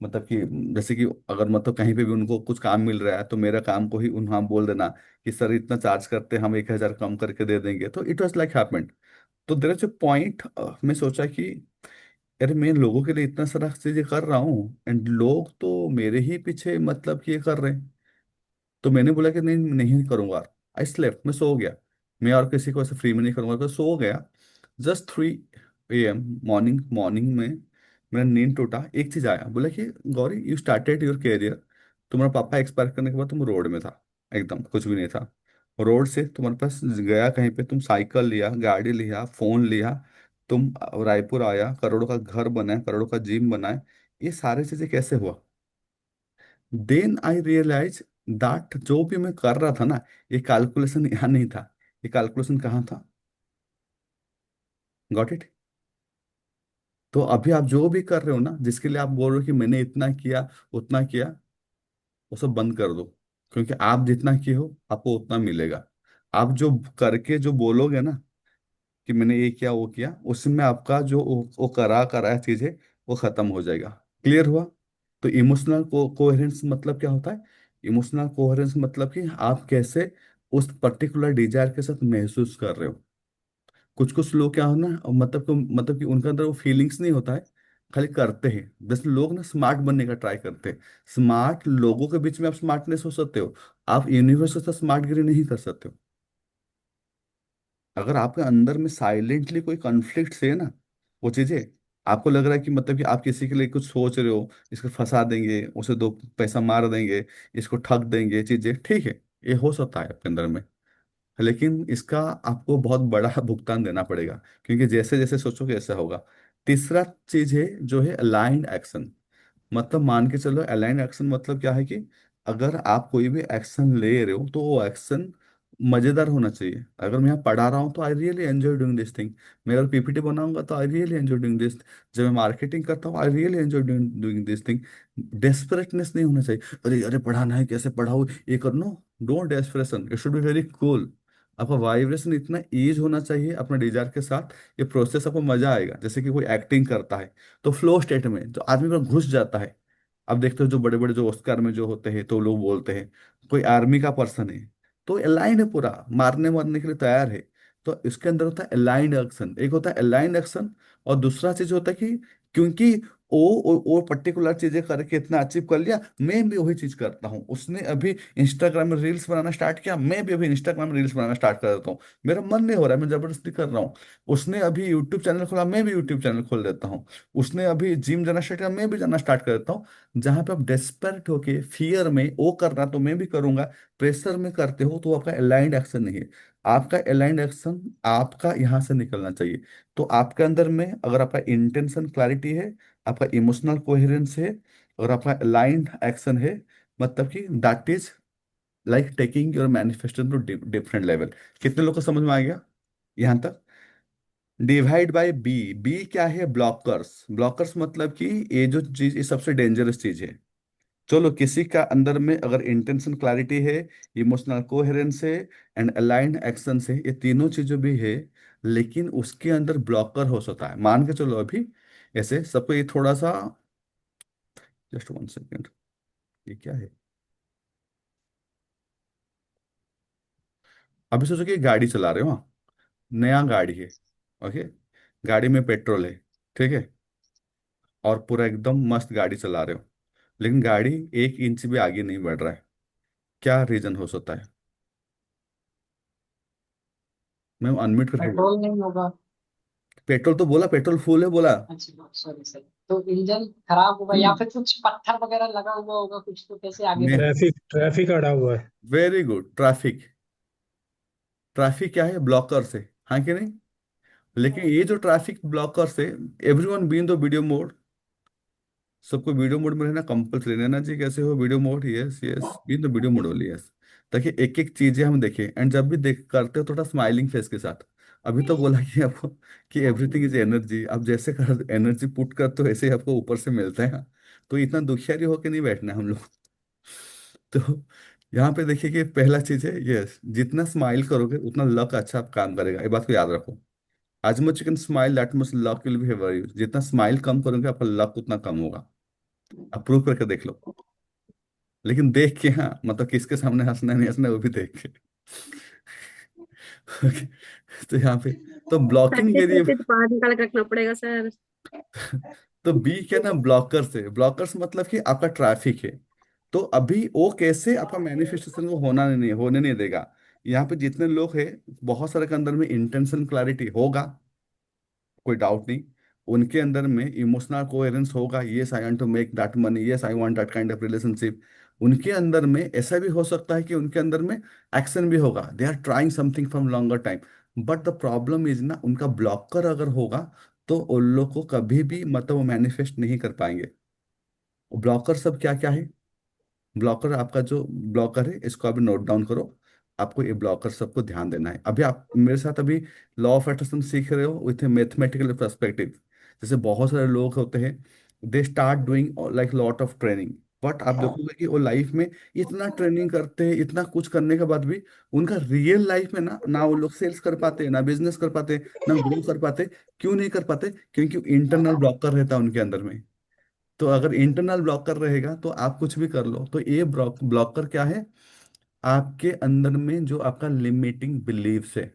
मतलब कि जैसे कि अगर मतलब कहीं पे भी उनको कुछ काम मिल रहा है, तो मेरा काम को ही उन्हें बोल देना कि सर इतना चार्ज करते हैं, हम 1,000 कम करके दे देंगे, तो इट वॉज लाइक हैपेंड। तो देर इज ए पॉइंट, मैं सोचा कि अरे मैं लोगों के लिए इतना सारा चीजें कर रहा हूँ एंड लोग तो मेरे ही पीछे मतलब कि ये कर रहे हैं। तो मैंने बोला कि नहीं, नहीं करूंगा। आई स्लेप्ट, मैं सो गया, मैं और किसी को ऐसे फ्री में नहीं करूंगा, तो सो गया। जस्ट 3 AM मॉर्निंग, मॉर्निंग में मेरा नींद टूटा, एक चीज आया, बोला कि Gauri you started your career, तुम्हारा पापा एक्सपायर करने के बाद तुम रोड में था, एकदम कुछ भी नहीं था। रोड से तुम्हारे पास गया कहीं पे, तुम साइकिल लिया, गाड़ी लिया, फोन लिया, तुम रायपुर आया, करोड़ों का घर बनाया, करोड़ों का जिम बनाया, ये सारी चीजें कैसे हुआ। देन आई रियलाइज दैट जो भी मैं कर रहा था ना, ये कैलकुलेशन यहाँ नहीं था, ये कैलकुलेशन कहाँ था। Got it. तो अभी आप जो भी कर रहे हो ना, जिसके लिए आप बोल रहे हो कि मैंने इतना किया, उतना किया, वो सब बंद कर दो। क्योंकि आप जितना किए हो आपको उतना मिलेगा। आप जो करके जो बोलोगे ना कि मैंने ये किया वो किया, उसमें आपका जो वो करा कराया चीज है वो खत्म हो जाएगा। क्लियर हुआ। तो इमोशनल कोहेरेंस मतलब क्या होता है, इमोशनल कोहेरेंस मतलब कि आप कैसे उस पर्टिकुलर डिजायर के साथ महसूस कर रहे हो। कुछ कुछ लोग क्या हो ना, मतलब कि उनके अंदर वो फीलिंग्स नहीं होता है, खाली करते हैं। जैसे लोग ना स्मार्ट बनने का ट्राई करते हैं, स्मार्ट लोगों के बीच में आप स्मार्टनेस हो सकते हो, आप यूनिवर्स से स्मार्टगिरी नहीं कर सकते हो। अगर आपके अंदर में साइलेंटली कोई कॉन्फ्लिक्ट है ना, वो चीजें आपको लग रहा है कि मतलब कि आप किसी के लिए कुछ सोच रहे हो, इसको फंसा देंगे, उसे 2 पैसा मार देंगे, इसको ठग देंगे, चीजें ठीक है, ये हो सकता है आपके अंदर में, लेकिन इसका आपको बहुत बड़ा भुगतान देना पड़ेगा, क्योंकि जैसे जैसे सोचोगे ऐसा होगा। तीसरा चीज है जो है अलाइंड एक्शन। मतलब मान के चलो, अलाइन एक्शन मतलब क्या है कि अगर आप कोई भी एक्शन ले रहे हो तो वो एक्शन मजेदार होना चाहिए। अगर मैं यहाँ पढ़ा रहा हूँ तो I really enjoy doing this thing, मैं अगर पीपीटी बनाऊंगा तो I really enjoy doing this, जब मैं मार्केटिंग करता हूँ I really enjoy doing this thing. डेस्परेटनेस नहीं होना चाहिए, अरे अरे पढ़ाना है, कैसे पढ़ाओ, ये कर no, don't desperation, it should be very cool. आपका वाइब्रेशन इतना ईज होना चाहिए अपने डिजायर के साथ, ये प्रोसेस आपको मजा आएगा। जैसे कि कोई एक्टिंग करता है, तो फ्लो स्टेट में तो आदमी पर घुस जाता है। अब देखते हो जो बड़े बड़े जो ऑस्कर में जो होते हैं, तो लोग बोलते हैं कोई आर्मी का पर्सन है, तो अलाइंड है, पूरा मारने मारने के लिए तैयार है। तो इसके अंदर होता है अलाइंड एक्शन, एक होता है अलाइंड एक्शन, और दूसरा चीज होता है कि क्योंकि वो पर्टिकुलर चीजें करके इतना अचीव कर लिया, मैं भी वही चीज करता हूँ। उसने अभी इंस्टाग्राम में रील्स बनाना स्टार्ट किया, मैं भी अभी इंस्टाग्राम में रील्स बनाना स्टार्ट कर देता हूँ। मेरा मन नहीं हो रहा है, मैं जबरदस्ती कर रहा हूँ। उसने अभी यूट्यूब चैनल खोला, मैं भी यूट्यूब चैनल खोल देता हूँ। उसने अभी जिम जाना स्टार्ट किया, मैं भी जाना स्टार्ट कर देता हूँ। जहां पे आप डेस्परेट होके फियर में वो कर रहा तो मैं भी करूंगा, प्रेशर में करते हो तो आपका अलाइंड एक्शन नहीं है। आपका अलाइंड एक्शन आपका यहाँ से निकलना चाहिए। तो आपके अंदर में अगर आपका इंटेंशन क्लैरिटी है, आपका इमोशनल कोहेरेंस है, और आपका अलाइंड एक्शन है, मतलब कि that is like taking your manifestation to different level. कितने लोग को समझ में आ गया यहां तक? Divide by B. बी क्या है? ब्लॉकर्स। ब्लॉकर्स मतलब कि ये जो चीज, ये सबसे डेंजरस चीज है। चलो, किसी का अंदर में अगर इंटेंशन क्लैरिटी है, इमोशनल कोहेरेंस है, एंड अलाइंड एक्शन है, ये तीनों चीजों भी है, लेकिन उसके अंदर ब्लॉकर हो सकता है। मान के चलो अभी ऐसे सबको ये थोड़ा सा, जस्ट 1 सेकेंड, ये क्या है? अभी सोचो कि गाड़ी चला रहे हो, हाँ, नया गाड़ी है, ओके, गाड़ी में पेट्रोल है, ठीक है, और पूरा एकदम मस्त गाड़ी चला रहे हो, लेकिन गाड़ी 1 इंच भी आगे नहीं बढ़ रहा है। क्या रीजन हो सकता है? मैं अनम्यूट करके बोल, पेट्रोल नहीं होगा। पेट्रोल तो बोला, पेट्रोल फुल है बोला। अच्छा सॉरी सर, तो इंजन खराब होगा या फिर कुछ पत्थर वगैरह लगा हुआ होगा कुछ, तो कैसे आगे मैं, बढ़ेगा। ट्रैफिक अड़ा हुआ है। Very good, traffic. ट्रैफिक क्या है? ब्लॉकर से, हाँ कि नहीं? लेकिन ये जो ट्रैफिक ब्लॉकर से, everyone be in the video mode, सबको वीडियो मोड में रहना कंपल्सरी। रहना जी, कैसे हो? Video mode, yes yes, be in the video mode only, yes. ताकि एक एक चीजें हम देखें, एंड जब भी देख करते हो थोड़ा स्माइलिंग फेस के साथ। अभी तो बोला कि आपको कि एवरीथिंग इज एनर्जी, आप जैसे कर एनर्जी पुट करते हो वैसे ही आपको ऊपर से मिलता है। तो इतना दुखियारी होके नहीं बैठना है हम लोग। तो यहाँ पे देखिए कि पहला चीज है, यस, जितना स्माइल करोगे उतना लक अच्छा काम करेगा, ये बात को याद रखो। आज much you can smile that much luck will be favour you. जितना स्माइल कम करोगे आपका लक उतना कम होगा। आप प्रूव करके देख लो। लेकिन देख के, हाँ, मतलब किसके सामने हंसना है नहीं हंसना है, वो भी देख के। Okay, तो यहाँ पे तो ब्लॉकिंग प्रैक्टिस यदि, करके तो बाहर निकाल के रखना पड़ेगा सर। तो बी क्या ना, ब्लॉकर से। ब्लॉकर्स मतलब कि आपका ट्रैफिक है। तो अभी वो कैसे आपका मैनिफेस्टेशन को होने नहीं देगा। यहाँ पे जितने लोग हैं, बहुत सारे के अंदर में इंटेंशन क्लैरिटी होगा, कोई डाउट नहीं। उनके अंदर में इमोशनल कोहेरेंस होगा, yes I want to make that money, yes I want that kind of relationship. उनके अंदर में ऐसा भी हो सकता है कि उनके अंदर में एक्शन भी होगा, they are trying something from longer time. But the problem is ना, उनका ब्लॉकर अगर होगा तो उन लोग को कभी भी मतलब वो मैनिफेस्ट नहीं कर पाएंगे। ब्लॉकर सब क्या क्या है? ब्लॉकर, आपका जो ब्लॉकर है इसको अभी नोट डाउन करो। आपको ये ब्लॉकर सबको ध्यान देना है। अभी आप मेरे साथ अभी लॉ ऑफ अट्रैक्शन सीख रहे हो विथ ए मैथमेटिकल पर्सपेक्टिव। जैसे बहुत सारे लोग होते हैं, they start doing like lot of training, but आप देखोगे कि वो लाइफ में इतना ट्रेनिंग करते हैं, इतना कुछ करने के बाद भी उनका रियल लाइफ में ना ना वो लोग सेल्स कर पाते, ना बिजनेस कर पाते, ना ग्रो कर पाते। क्यों नहीं कर पाते? क्योंकि इंटरनल ब्लॉकर रहता है उनके अंदर में। तो अगर इंटरनल ब्लॉकर रहेगा तो आप कुछ भी कर लो। तो ये ब्लॉकर क्या है? आपके अंदर में जो आपका लिमिटिंग बिलीव्स है।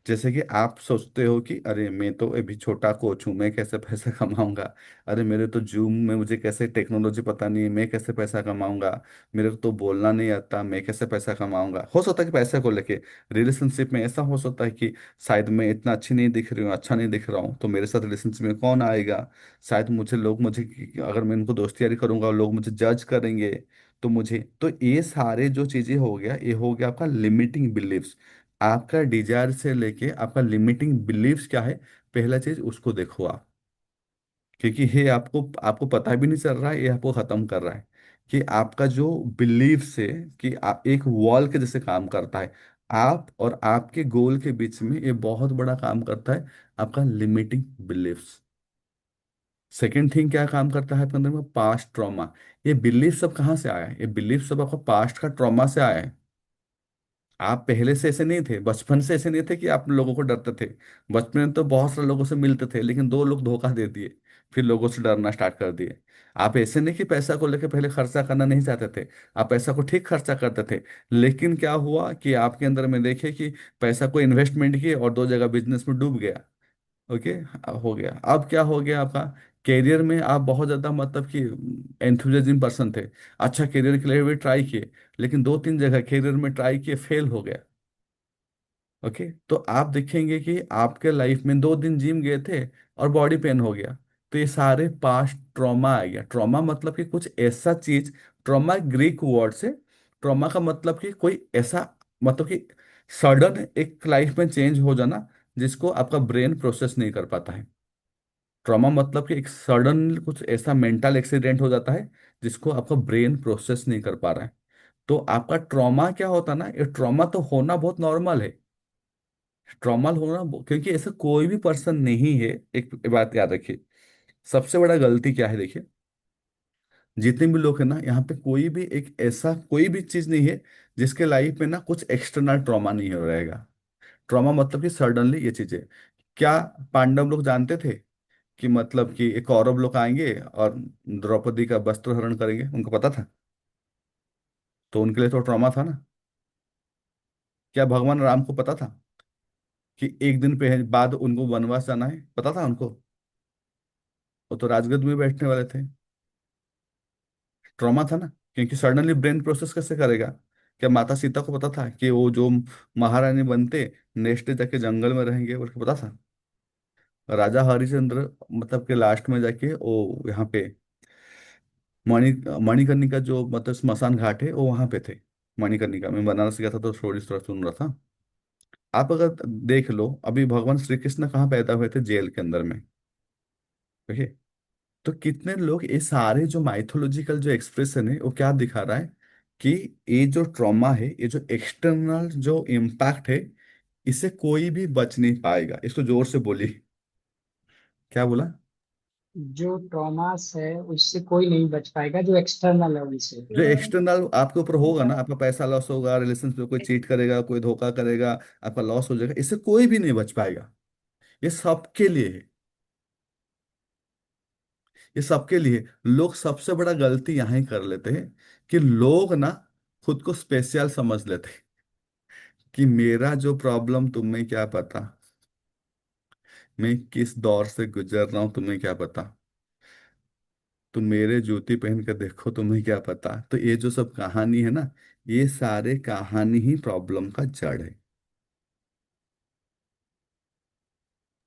जैसे कि आप सोचते हो कि अरे मैं तो अभी छोटा कोच हूँ, मैं कैसे पैसा कमाऊंगा। अरे मेरे तो जूम में मुझे कैसे टेक्नोलॉजी पता नहीं है, मैं कैसे पैसा कमाऊंगा। मेरे को तो बोलना नहीं आता, मैं कैसे पैसा कमाऊंगा। हो सकता है कि पैसे को लेके रिलेशनशिप में ऐसा हो सकता है कि शायद मैं इतना अच्छी नहीं दिख रही हूँ, अच्छा नहीं दिख रहा हूँ, तो मेरे साथ रिलेशनशिप में कौन आएगा। शायद मुझे अगर मैं इनको दोस्ती यारी करूंगा और लोग मुझे जज करेंगे, तो मुझे तो ये सारे जो चीजें हो गया, ये हो गया आपका लिमिटिंग बिलीव्स। आपका डिजायर से लेके आपका लिमिटिंग बिलीव्स क्या है, पहला चीज उसको देखो आप। क्योंकि ये आपको आपको पता भी नहीं चल रहा है, ये आपको खत्म कर रहा है। कि आपका जो बिलीव्स है, कि आप एक वॉल के जैसे काम करता है। आप और आपके गोल के बीच में ये बहुत बड़ा काम करता है, आपका लिमिटिंग बिलीव्स। सेकेंड थिंग क्या काम करता है आपके अंदर में? Past trauma. ये बिलीफ सब कहाँ से आया है? ये बिलीफ सब आपका पास्ट का ट्रॉमा से आया है। आप पहले से ऐसे नहीं थे, बचपन से ऐसे नहीं थे कि आप लोगों को डरते थे। बचपन में तो बहुत सारे लोगों से मिलते थे, लेकिन दो लोग धोखा दे दिए, फिर लोगों से डरना स्टार्ट कर दिए। आप ऐसे नहीं कि पैसा को लेकर पहले खर्चा करना नहीं चाहते थे, आप पैसा को ठीक खर्चा करते थे। लेकिन क्या हुआ कि आपके अंदर में देखे कि पैसा को इन्वेस्टमेंट किए और 2 जगह बिजनेस में डूब गया। ओके, हो गया। अब क्या हो गया आपका? कैरियर में आप बहुत ज़्यादा मतलब कि एंथुजियाज्म पर्सन थे, अच्छा कैरियर के लिए भी ट्राई किए, लेकिन 2-3 जगह कैरियर में ट्राई किए, फेल हो गया। ओके, तो आप देखेंगे कि आपके लाइफ में 2 दिन जिम गए थे और बॉडी पेन हो गया। तो ये सारे पास्ट ट्रॉमा आ गया। ट्रॉमा मतलब कि कुछ ऐसा चीज, ट्रॉमा ग्रीक वर्ड से, ट्रॉमा का मतलब कि कोई ऐसा, मतलब कि सडन एक लाइफ में चेंज हो जाना जिसको आपका ब्रेन प्रोसेस नहीं कर पाता है। ट्रॉमा मतलब कि एक सडन कुछ ऐसा मेंटल एक्सीडेंट हो जाता है जिसको आपका ब्रेन प्रोसेस नहीं कर पा रहा है। तो आपका ट्रॉमा क्या होता है ना, ये ट्रॉमा तो होना बहुत नॉर्मल है। ट्रॉमल होना क्योंकि ऐसा कोई भी पर्सन नहीं है। एक बात याद रखिए, सबसे बड़ा गलती क्या है देखिए, जितने भी लोग हैं ना यहाँ पे, कोई भी एक ऐसा कोई भी चीज नहीं है जिसके लाइफ में ना कुछ एक्सटर्नल ट्रॉमा नहीं हो रहेगा। ट्रॉमा मतलब कि सडनली ये चीजें, क्या पांडव लोग जानते थे कि मतलब कि एक कौरव लोग आएंगे और द्रौपदी का वस्त्र हरण करेंगे? उनको पता था? तो उनके लिए तो ट्रॉमा था ना। क्या भगवान राम को पता था कि एक दिन पे बाद उनको वनवास जाना है? पता था उनको? वो तो राजगद्द में बैठने वाले थे। ट्रॉमा था ना, क्योंकि सडनली ब्रेन प्रोसेस कैसे करेगा? क्या माता सीता को पता था कि वो जो महारानी बनते नेक्स्ट डे जाके जंगल में रहेंगे? उनको पता था? राजा हरिश्चंद्र मतलब के लास्ट में जाके वो यहाँ पे मणि मणिकर्णिका जो मतलब स्मशान घाट है वो वहां पे थे। मणिकर्णिका में बनारस गया था तो स्टोरी थोड़ा सुन रहा था। आप अगर देख लो, अभी भगवान श्री कृष्ण कहाँ पैदा हुए थे? जेल के अंदर में। देखिए, तो कितने लोग, ये सारे जो माइथोलॉजिकल जो एक्सप्रेशन है वो क्या दिखा रहा है कि ये जो ट्रॉमा है, ये जो एक्सटर्नल जो इम्पैक्ट है, इससे कोई भी बच नहीं पाएगा। इसको जोर से बोली। क्या बोला? जो ट्रॉमास है उससे कोई नहीं बच पाएगा, जो एक्सटर्नल है उनसे। जो एक्सटर्नल आपके ऊपर होगा ना, आपका पैसा लॉस होगा, रिलेशन में कोई चीट करेगा, कोई धोखा करेगा, आपका लॉस हो जाएगा, इससे कोई भी नहीं बच पाएगा। ये सबके लिए है। ये सबके लिए। लोग सबसे बड़ा गलती यहाँ ही कर लेते हैं कि लोग ना खुद को स्पेशल समझ लेते हैं कि मेरा जो प्रॉब्लम तुम्हें क्या पता, मैं किस दौर से गुजर रहा हूं तुम्हें क्या पता, तुम मेरे जूती पहन कर देखो तुम्हें क्या पता। तो ये जो सब कहानी है ना, ये सारे कहानी ही प्रॉब्लम का जड़ है।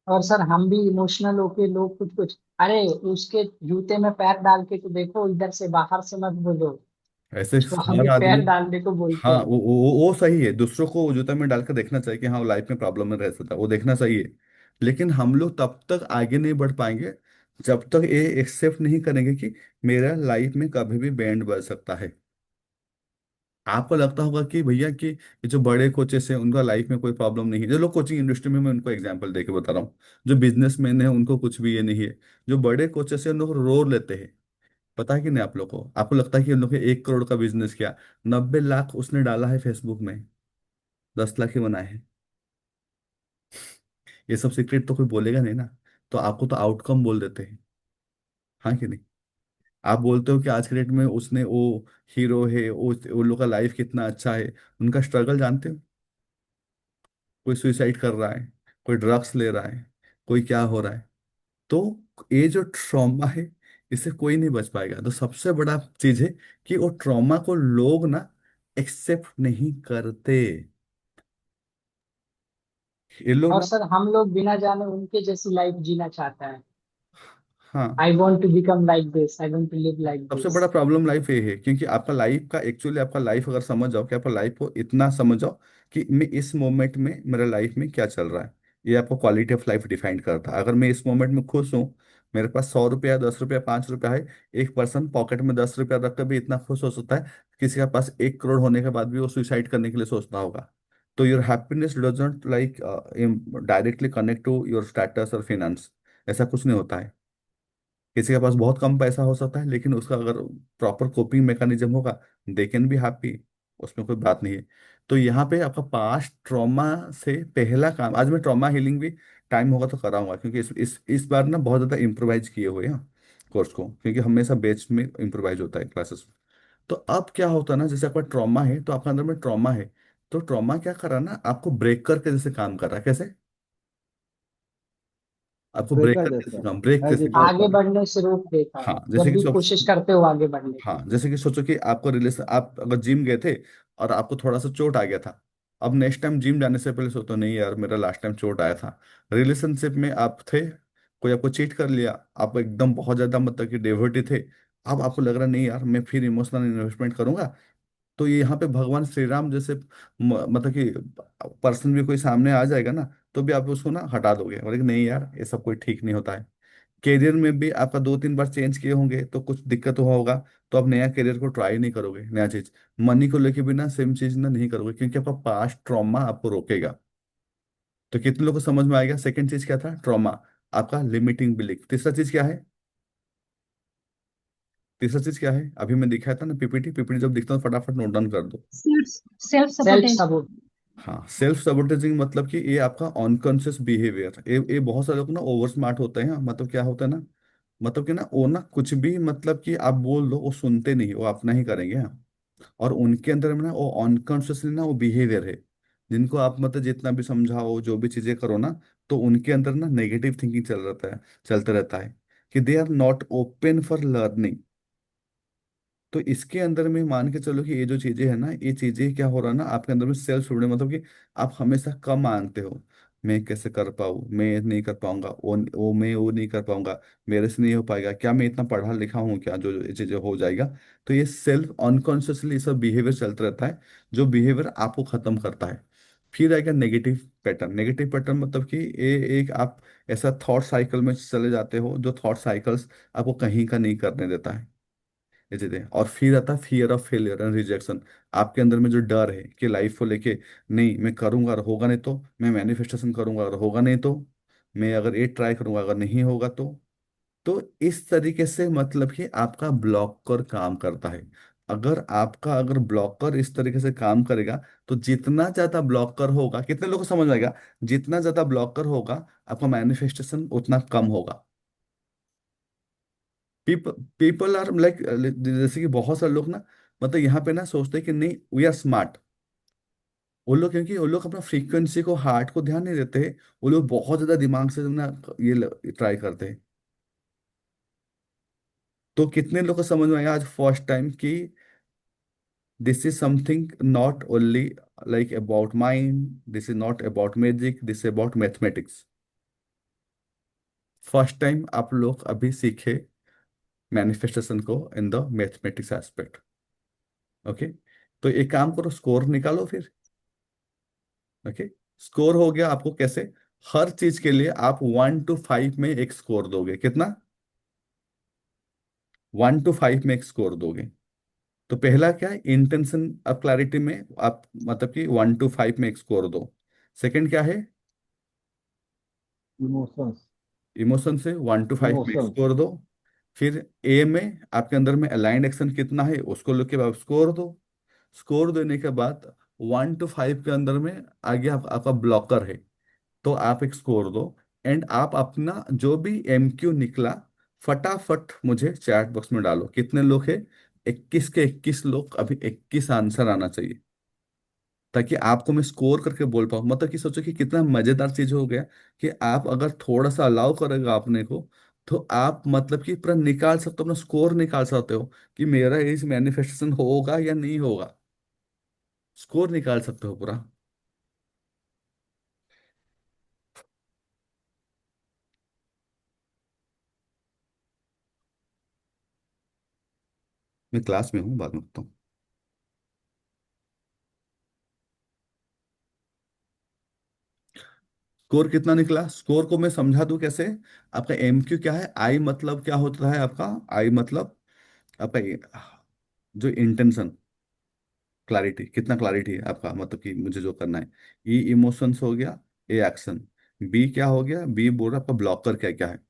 और सर हम भी इमोशनल होके लोग कुछ कुछ, अरे उसके जूते में पैर डाल के तो देखो, इधर से बाहर से मत बोलो। ऐसे उसको हर आगे आदमी, पैर डालने को बोलते हाँ हैं। वो सही है, दूसरों को वो जूता में डालकर देखना चाहिए कि हाँ लाइफ में प्रॉब्लम में रह सकता है, वो देखना चाहिए। लेकिन हम लोग तब तक आगे नहीं बढ़ पाएंगे जब तक ये एक्सेप्ट नहीं करेंगे कि मेरा लाइफ में कभी भी बैंड बज सकता है। आपको लगता होगा कि भैया कि ये जो बड़े कोचेस हैं उनका लाइफ में कोई प्रॉब्लम नहीं है। जो लोग कोचिंग इंडस्ट्री में, मैं उनको एग्जांपल देके बता रहा हूँ, जो बिजनेसमैन है उनको कुछ भी ये नहीं है। जो बड़े कोचेस हैं उन लोग रो लेते हैं। पता है कि नहीं आप लोग को? आपको लगता है कि उन लोग ने 1 करोड़ का बिजनेस किया, 90 लाख उसने डाला है फेसबुक में, 10 लाख ही बनाए हैं। ये सब सीक्रेट तो कोई बोलेगा नहीं ना। तो आपको तो आउटकम बोल देते हैं, हाँ कि नहीं? आप बोलते हो कि आज के डेट में उसने वो हीरो है, वो लोग का लाइफ कितना अच्छा है। उनका स्ट्रगल जानते हो? कोई सुइसाइड कर रहा है, कोई ड्रग्स ले रहा है, कोई क्या हो रहा है। तो ये जो ट्रॉमा है, इससे कोई नहीं बच पाएगा। तो सबसे बड़ा चीज है कि वो ट्रॉमा को लोग ना एक्सेप्ट नहीं करते। ये लोग और ना, सर हम लोग बिना जाने उनके जैसी लाइफ जीना चाहता है। हाँ, I want to become like this, I want to live like सबसे दिस। बड़ा प्रॉब्लम लाइफ ये है, क्योंकि आपका लाइफ का एक्चुअली, आपका लाइफ अगर समझ जाओ कि आपका लाइफ को इतना समझ जाओ कि मैं इस मोमेंट में, मेरा लाइफ में क्या चल रहा है, ये आपको क्वालिटी ऑफ लाइफ डिफाइन करता है। अगर मैं इस मोमेंट में खुश हूँ, मेरे पास 100 रुपया, 10 रुपया, 5 रुपया है। एक पर्सन पॉकेट में 10 रुपया रख कर भी इतना खुश हो सकता है, किसी के पास 1 करोड़ होने के बाद भी वो सुसाइड करने के लिए सोचता होगा। तो your happiness doesn't like directly connect to your status और फिनेंस। ऐसा कुछ नहीं होता है। किसी के पास बहुत कम पैसा हो सकता है, लेकिन उसका अगर प्रॉपर कोपिंग मैकेनिज्म होगा, दे कैन बी हैप्पी। उसमें कोई बात नहीं है। तो यहाँ पे आपका पास्ट ट्रॉमा से पहला काम, आज मैं ट्रॉमा हीलिंग भी टाइम होगा तो कराऊंगा, क्योंकि इस बार ना बहुत ज़्यादा इम्प्रोवाइज किए हुए हैं कोर्स को, क्योंकि हमेशा बैच में इम्प्रोवाइज होता है क्लासेस में। तो अब क्या होता है ना, जैसे आपका ट्रॉमा है तो आपके अंदर में ट्रॉमा है, तो ट्रॉमा क्या कर रहा है ना, आपको ब्रेक करके जैसे काम कर रहा है। कैसे? आपको ब्रेक ब्रेकर करके जैसा, काम, ब्रेक एज कैसे इट काम इज। आगे करें? बढ़ने से रोक देता है हाँ, जैसे जब कि भी सब, कोशिश करते हो आगे बढ़ने की। हाँ जैसे कि सोचो कि आपका रिलेशन, आप अगर जिम गए थे और आपको थोड़ा सा चोट आ गया था, अब नेक्स्ट टाइम जिम जाने से पहले सोचो नहीं यार मेरा लास्ट टाइम चोट आया था। रिलेशनशिप में आप थे, कोई आपको चीट कर लिया, आप एकदम बहुत ज्यादा मतलब कि डेवोटी थे, अब आपको लग रहा नहीं यार मैं फिर इमोशनल इन्वेस्टमेंट करूंगा, तो ये यहाँ पे भगवान श्री राम जैसे मतलब कि पर्सन भी कोई सामने आ जाएगा ना, तो भी आप उसको ना हटा दोगे, बोले नहीं यार ये सब कोई ठीक नहीं होता है। कैरियर में भी आपका 2-3 बार चेंज किए होंगे तो कुछ दिक्कत हुआ होगा, तो आप नया कैरियर को ट्राई नहीं करोगे, नया चीज। मनी को लेके भी ना सेम चीज ना नहीं करोगे, क्योंकि आपका पास्ट ट्रॉमा आपको रोकेगा। तो कितने लोगों को समझ में आएगा? सेकंड चीज क्या था? ट्रॉमा, आपका लिमिटिंग बिलीफ। तीसरा चीज क्या है? तीसरा चीज क्या है? अभी मैं दिखाया था ना पीपीटी, पीपीटी जब दिखता हूँ फटाफट नोट डाउन कर दो। Self self sabotage. सबूत। हाँ, सेल्फ सबोटेजिंग मतलब कि ये आपका अनकॉन्शियस बिहेवियर, ये बहुत सारे लोग ना ओवर स्मार्ट होते हैं, मतलब क्या होता है ना, मतलब कि ना वो ना कुछ भी मतलब कि आप बोल दो वो सुनते नहीं, वो अपना ही करेंगे, हाँ। और उनके अंदर में ना वो अनकॉन्शियसली ना वो बिहेवियर है, जिनको आप मतलब जितना भी समझाओ जो भी चीजें करो ना, तो उनके अंदर ना नेगेटिव थिंकिंग चल रहता है, चलते रहता है, कि they are not open for learning. तो इसके अंदर में मान के चलो कि ये जो चीजें है ना, ये चीजें क्या हो रहा है ना आपके अंदर में सेल्फ स्टूडेंट, मतलब कि आप हमेशा कम मांगते हो। मैं कैसे कर पाऊँ, मैं नहीं कर पाऊंगा, वो नहीं कर पाऊंगा, मेरे से नहीं हो पाएगा, क्या मैं इतना पढ़ा लिखा हूँ क्या जो जो ये चीजें हो जाएगा। तो ये सेल्फ अनकॉन्शियसली सब बिहेवियर चलता रहता है, जो बिहेवियर आपको खत्म करता है। फिर आएगा नेगेटिव पैटर्न। नेगेटिव पैटर्न मतलब कि ये एक आप ऐसा थॉट साइकिल में चले जाते हो, जो थॉट साइकिल्स आपको कहीं का नहीं करने देता है, ये चीजें। और फिर आता है fear of failure and rejection. आपके अंदर में जो डर है कि लाइफ को लेके, नहीं मैं करूंगा और होगा नहीं तो, मैं मैनिफेस्टेशन करूंगा और होगा नहीं तो, मैं अगर ये ट्राई करूंगा अगर नहीं होगा तो इस तरीके से मतलब कि आपका ब्लॉकर काम करता है। अगर ब्लॉकर इस तरीके से काम करेगा, तो जितना ज्यादा ब्लॉकर होगा, कितने लोगों को समझ आएगा, जितना ज्यादा ब्लॉकर होगा आपका मैनिफेस्टेशन उतना कम होगा। पीपल आर लाइक, जैसे कि बहुत सारे लोग ना, मतलब यहाँ पे ना सोचते हैं कि नहीं वी आर स्मार्ट। वो लोग, क्योंकि वो लोग अपना फ्रीक्वेंसी को, हार्ट को ध्यान नहीं देते, वो लोग बहुत ज्यादा दिमाग से ना ये ट्राई करते हैं। तो कितने लोग को समझ में आया आज फर्स्ट टाइम कि this is something not only like about mind, this is not about magic, this is about mathematics. First time आप लोग अभी सीखे मैनिफेस्टेशन को in the mathematics aspect. Okay, तो एक काम करो, स्कोर निकालो फिर। ओके, स्कोर हो गया आपको कैसे? हर चीज के लिए आप 1 to 5 में एक स्कोर दोगे, कितना? 1 to 5 में एक स्कोर दोगे। तो पहला क्या है? इंटेंशन ऑफ क्लैरिटी में आप मतलब कि 1 to 5 में एक स्कोर दो। सेकंड क्या है? इमोशंस। इमोशन से 1 to 5 में एक इमोशंस। स्कोर दो। फिर ए में आपके अंदर में अलाइंड एक्शन कितना है उसको लेके आप स्कोर दो। स्कोर देने के बाद 1 to 5 के अंदर में आगे आपका ब्लॉकर है, तो आप एक स्कोर दो। एंड आप अपना जो भी एमक्यू निकला फटाफट मुझे चैट बॉक्स में डालो। कितने लोग हैं? 21 के 21 लोग, अभी 21 आंसर आना चाहिए, ताकि आपको मैं स्कोर करके बोल पाऊँ। मतलब कि सोचो कि कितना मजेदार चीज हो गया, कि आप अगर थोड़ा सा अलाउ करेगा अपने को, तो आप मतलब कि पूरा निकाल सकते हो, अपना स्कोर निकाल सकते हो कि मेरा इस मैनिफेस्टेशन होगा या नहीं होगा। स्कोर निकाल सकते हो पूरा। मैं क्लास में हूँ, बाद में बताता हूँ। स्कोर कितना निकला? स्कोर को मैं समझा दूं कैसे। आपका एम क्यू क्या है? आई मतलब क्या होता है आपका? आई मतलब आपका जो इंटेंशन, क्लैरिटी, कितना क्लैरिटी है आपका, मतलब कि मुझे जो करना है। ई इमोशंस हो गया, ए एक्शन। बी क्या हो गया? बी बोल रहा आपका ब्लॉकर क्या क्या है।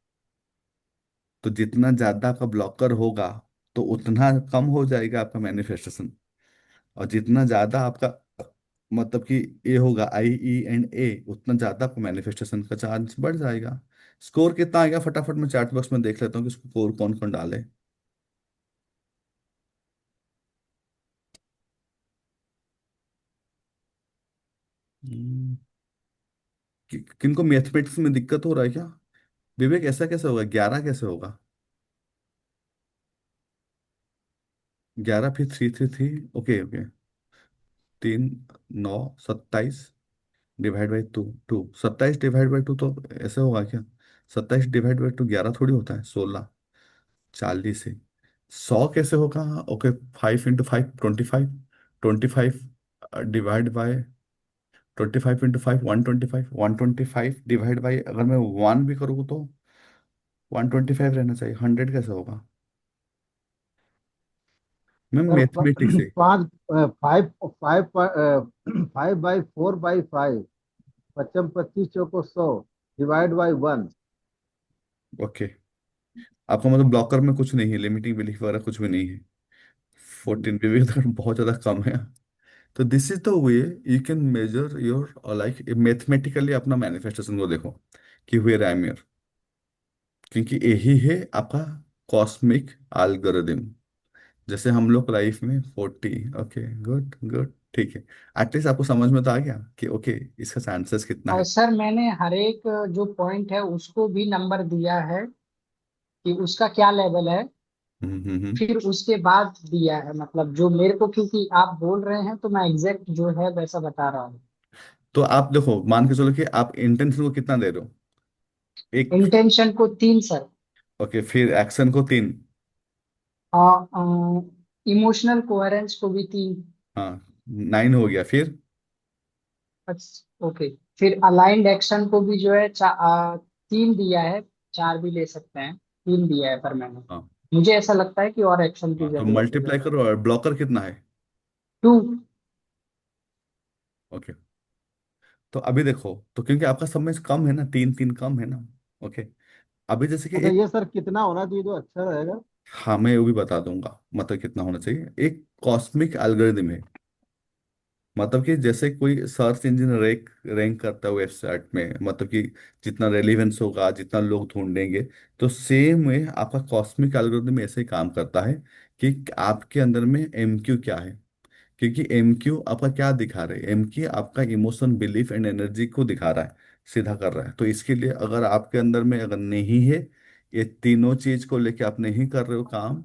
तो जितना ज्यादा आपका ब्लॉकर होगा, तो उतना कम हो जाएगा आपका मैनिफेस्टेशन। और जितना ज्यादा आपका मतलब कि ए होगा, IE एंड ए, उतना ज्यादा आपको मैनिफेस्टेशन का चांस बढ़ जाएगा। स्कोर कितना आएगा फटाफट मैं चैट बॉक्स में देख लेता हूँ कि स्कोर कौन कौन डाले। किनको मैथमेटिक्स में दिक्कत हो रहा है क्या? विवेक ऐसा कैसे होगा, 11 कैसे होगा? 11 फिर 3 3 3, okay okay. 3 9 27 divide by 2 2, 27 divide by 2 तो ऐसे होगा क्या? 27 डिवाइड बाई 2 11 थोड़ी होता है, 16। 40 है। 100 कैसे होगा? Okay, 5 × 5 25। 25 divide by 25 × 5 125। 125 divide by, अगर मैं 1 भी करूँ तो 125 रहना चाहिए। 100 कैसे होगा? मैं सर मैथमेटिक्स से। पाँच, five five five by four by five, पच्चम पच्चीस चौको 100 डिवाइड बाई वन। ओके, आपका मतलब ब्लॉकर में कुछ नहीं है, लिमिटिंग बिलीफ वगैरह कुछ भी नहीं है। 14 विवेक तो बहुत ज्यादा कम है। तो this is the way you can measure your, like mathematically अपना मैनिफेस्टेशन को देखो कि वेयर आई एम योर, क्योंकि यही है आपका कॉस्मिक एल्गोरिदम। जैसे हम लोग लाइफ में 40, ओके गुड गुड, ठीक है। एटलीस्ट आपको समझ में तो आ गया कि ओके इसका चांसेस कितना और है। सर मैंने हर एक जो पॉइंट है उसको भी नंबर दिया है कि उसका क्या लेवल है, हम्म। फिर उसके बाद दिया है, मतलब जो मेरे को, क्योंकि आप बोल रहे हैं तो मैं एग्जैक्ट जो है वैसा बता रहा हूँ। तो आप देखो, मान के चलो कि आप इंटेंशन को कितना दे रहे हो? एक। इंटेंशन को 3 सर। ओके, फिर एक्शन को 3। इमोशनल कोहेरेंस को भी 3। हाँ, 9 हो गया फिर। ओके, फिर अलाइंड एक्शन को भी जो है 3 दिया है। 4 भी ले सकते हैं, 3 दिया है पर मैंने, हाँ मुझे ऐसा लगता है कि और एक्शन की हाँ, तो जरूरत है मल्टीप्लाई ज्यादा। करो, और ब्लॉकर कितना है? 2। ओके, तो अभी देखो, तो क्योंकि आपका सब में कम है ना, 3 3 कम है ना। ओके, अभी जैसे कि अच्छा एक, ये सर कितना होना चाहिए तो अच्छा रहेगा? हाँ मैं वो भी बता दूंगा, मतलब कितना होना चाहिए। एक कॉस्मिक एल्गोरिदम है, मतलब कि जैसे कोई सर्च इंजन रैंक करता है वेबसाइट में, मतलब कि जितना रेलिवेंस होगा, जितना लोग ढूंढेंगे, तो सेम में आपका कॉस्मिक एल्गोरिदम ऐसे ही काम करता है कि आपके अंदर में एमक्यू क्या है। क्योंकि एमक्यू आपका क्या दिखा रहा है? एमक्यू आपका इमोशन, बिलीफ एंड एनर्जी को दिखा रहा है, सीधा कर रहा है। तो इसके लिए अगर आपके अंदर में अगर नहीं है, ये तीनों चीज को लेके आप नहीं कर रहे हो काम,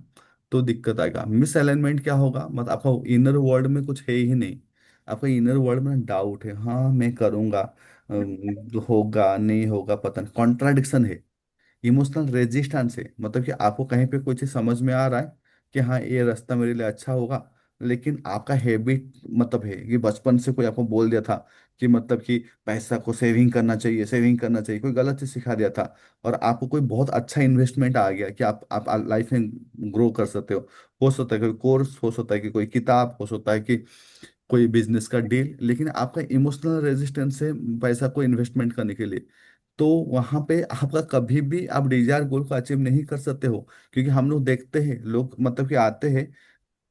तो दिक्कत आएगा। मिस अलाइनमेंट क्या होगा? मतलब आपका इनर वर्ल्ड में कुछ है ही नहीं। आपका इनर वर्ल्ड में डाउट है, हाँ मैं करूंगा, होगा नहीं होगा पता नहीं, कॉन्ट्राडिक्शन है। इमोशनल रेजिस्टेंस है, मतलब कि आपको कहीं पे कोई चीज समझ में आ रहा है कि हाँ ये रास्ता मेरे लिए अच्छा होगा, लेकिन आपका हैबिट मतलब है कि बचपन से कोई आपको बोल दिया था कि मतलब कि पैसा को सेविंग करना चाहिए, सेविंग करना चाहिए, कोई गलत चीज सिखा दिया था, और आपको कोई बहुत अच्छा इन्वेस्टमेंट आ गया कि आप लाइफ में ग्रो कर सकते हो सकता है कोई कोर्स, हो सकता है कि कोई किताब, हो सकता है कि कोई बिजनेस का डील, लेकिन आपका इमोशनल रेजिस्टेंस है पैसा को इन्वेस्टमेंट करने के लिए, तो वहां पे आपका कभी भी आप डिजायर गोल को अचीव नहीं कर सकते हो। क्योंकि हम लोग देखते हैं, लोग मतलब कि आते हैं,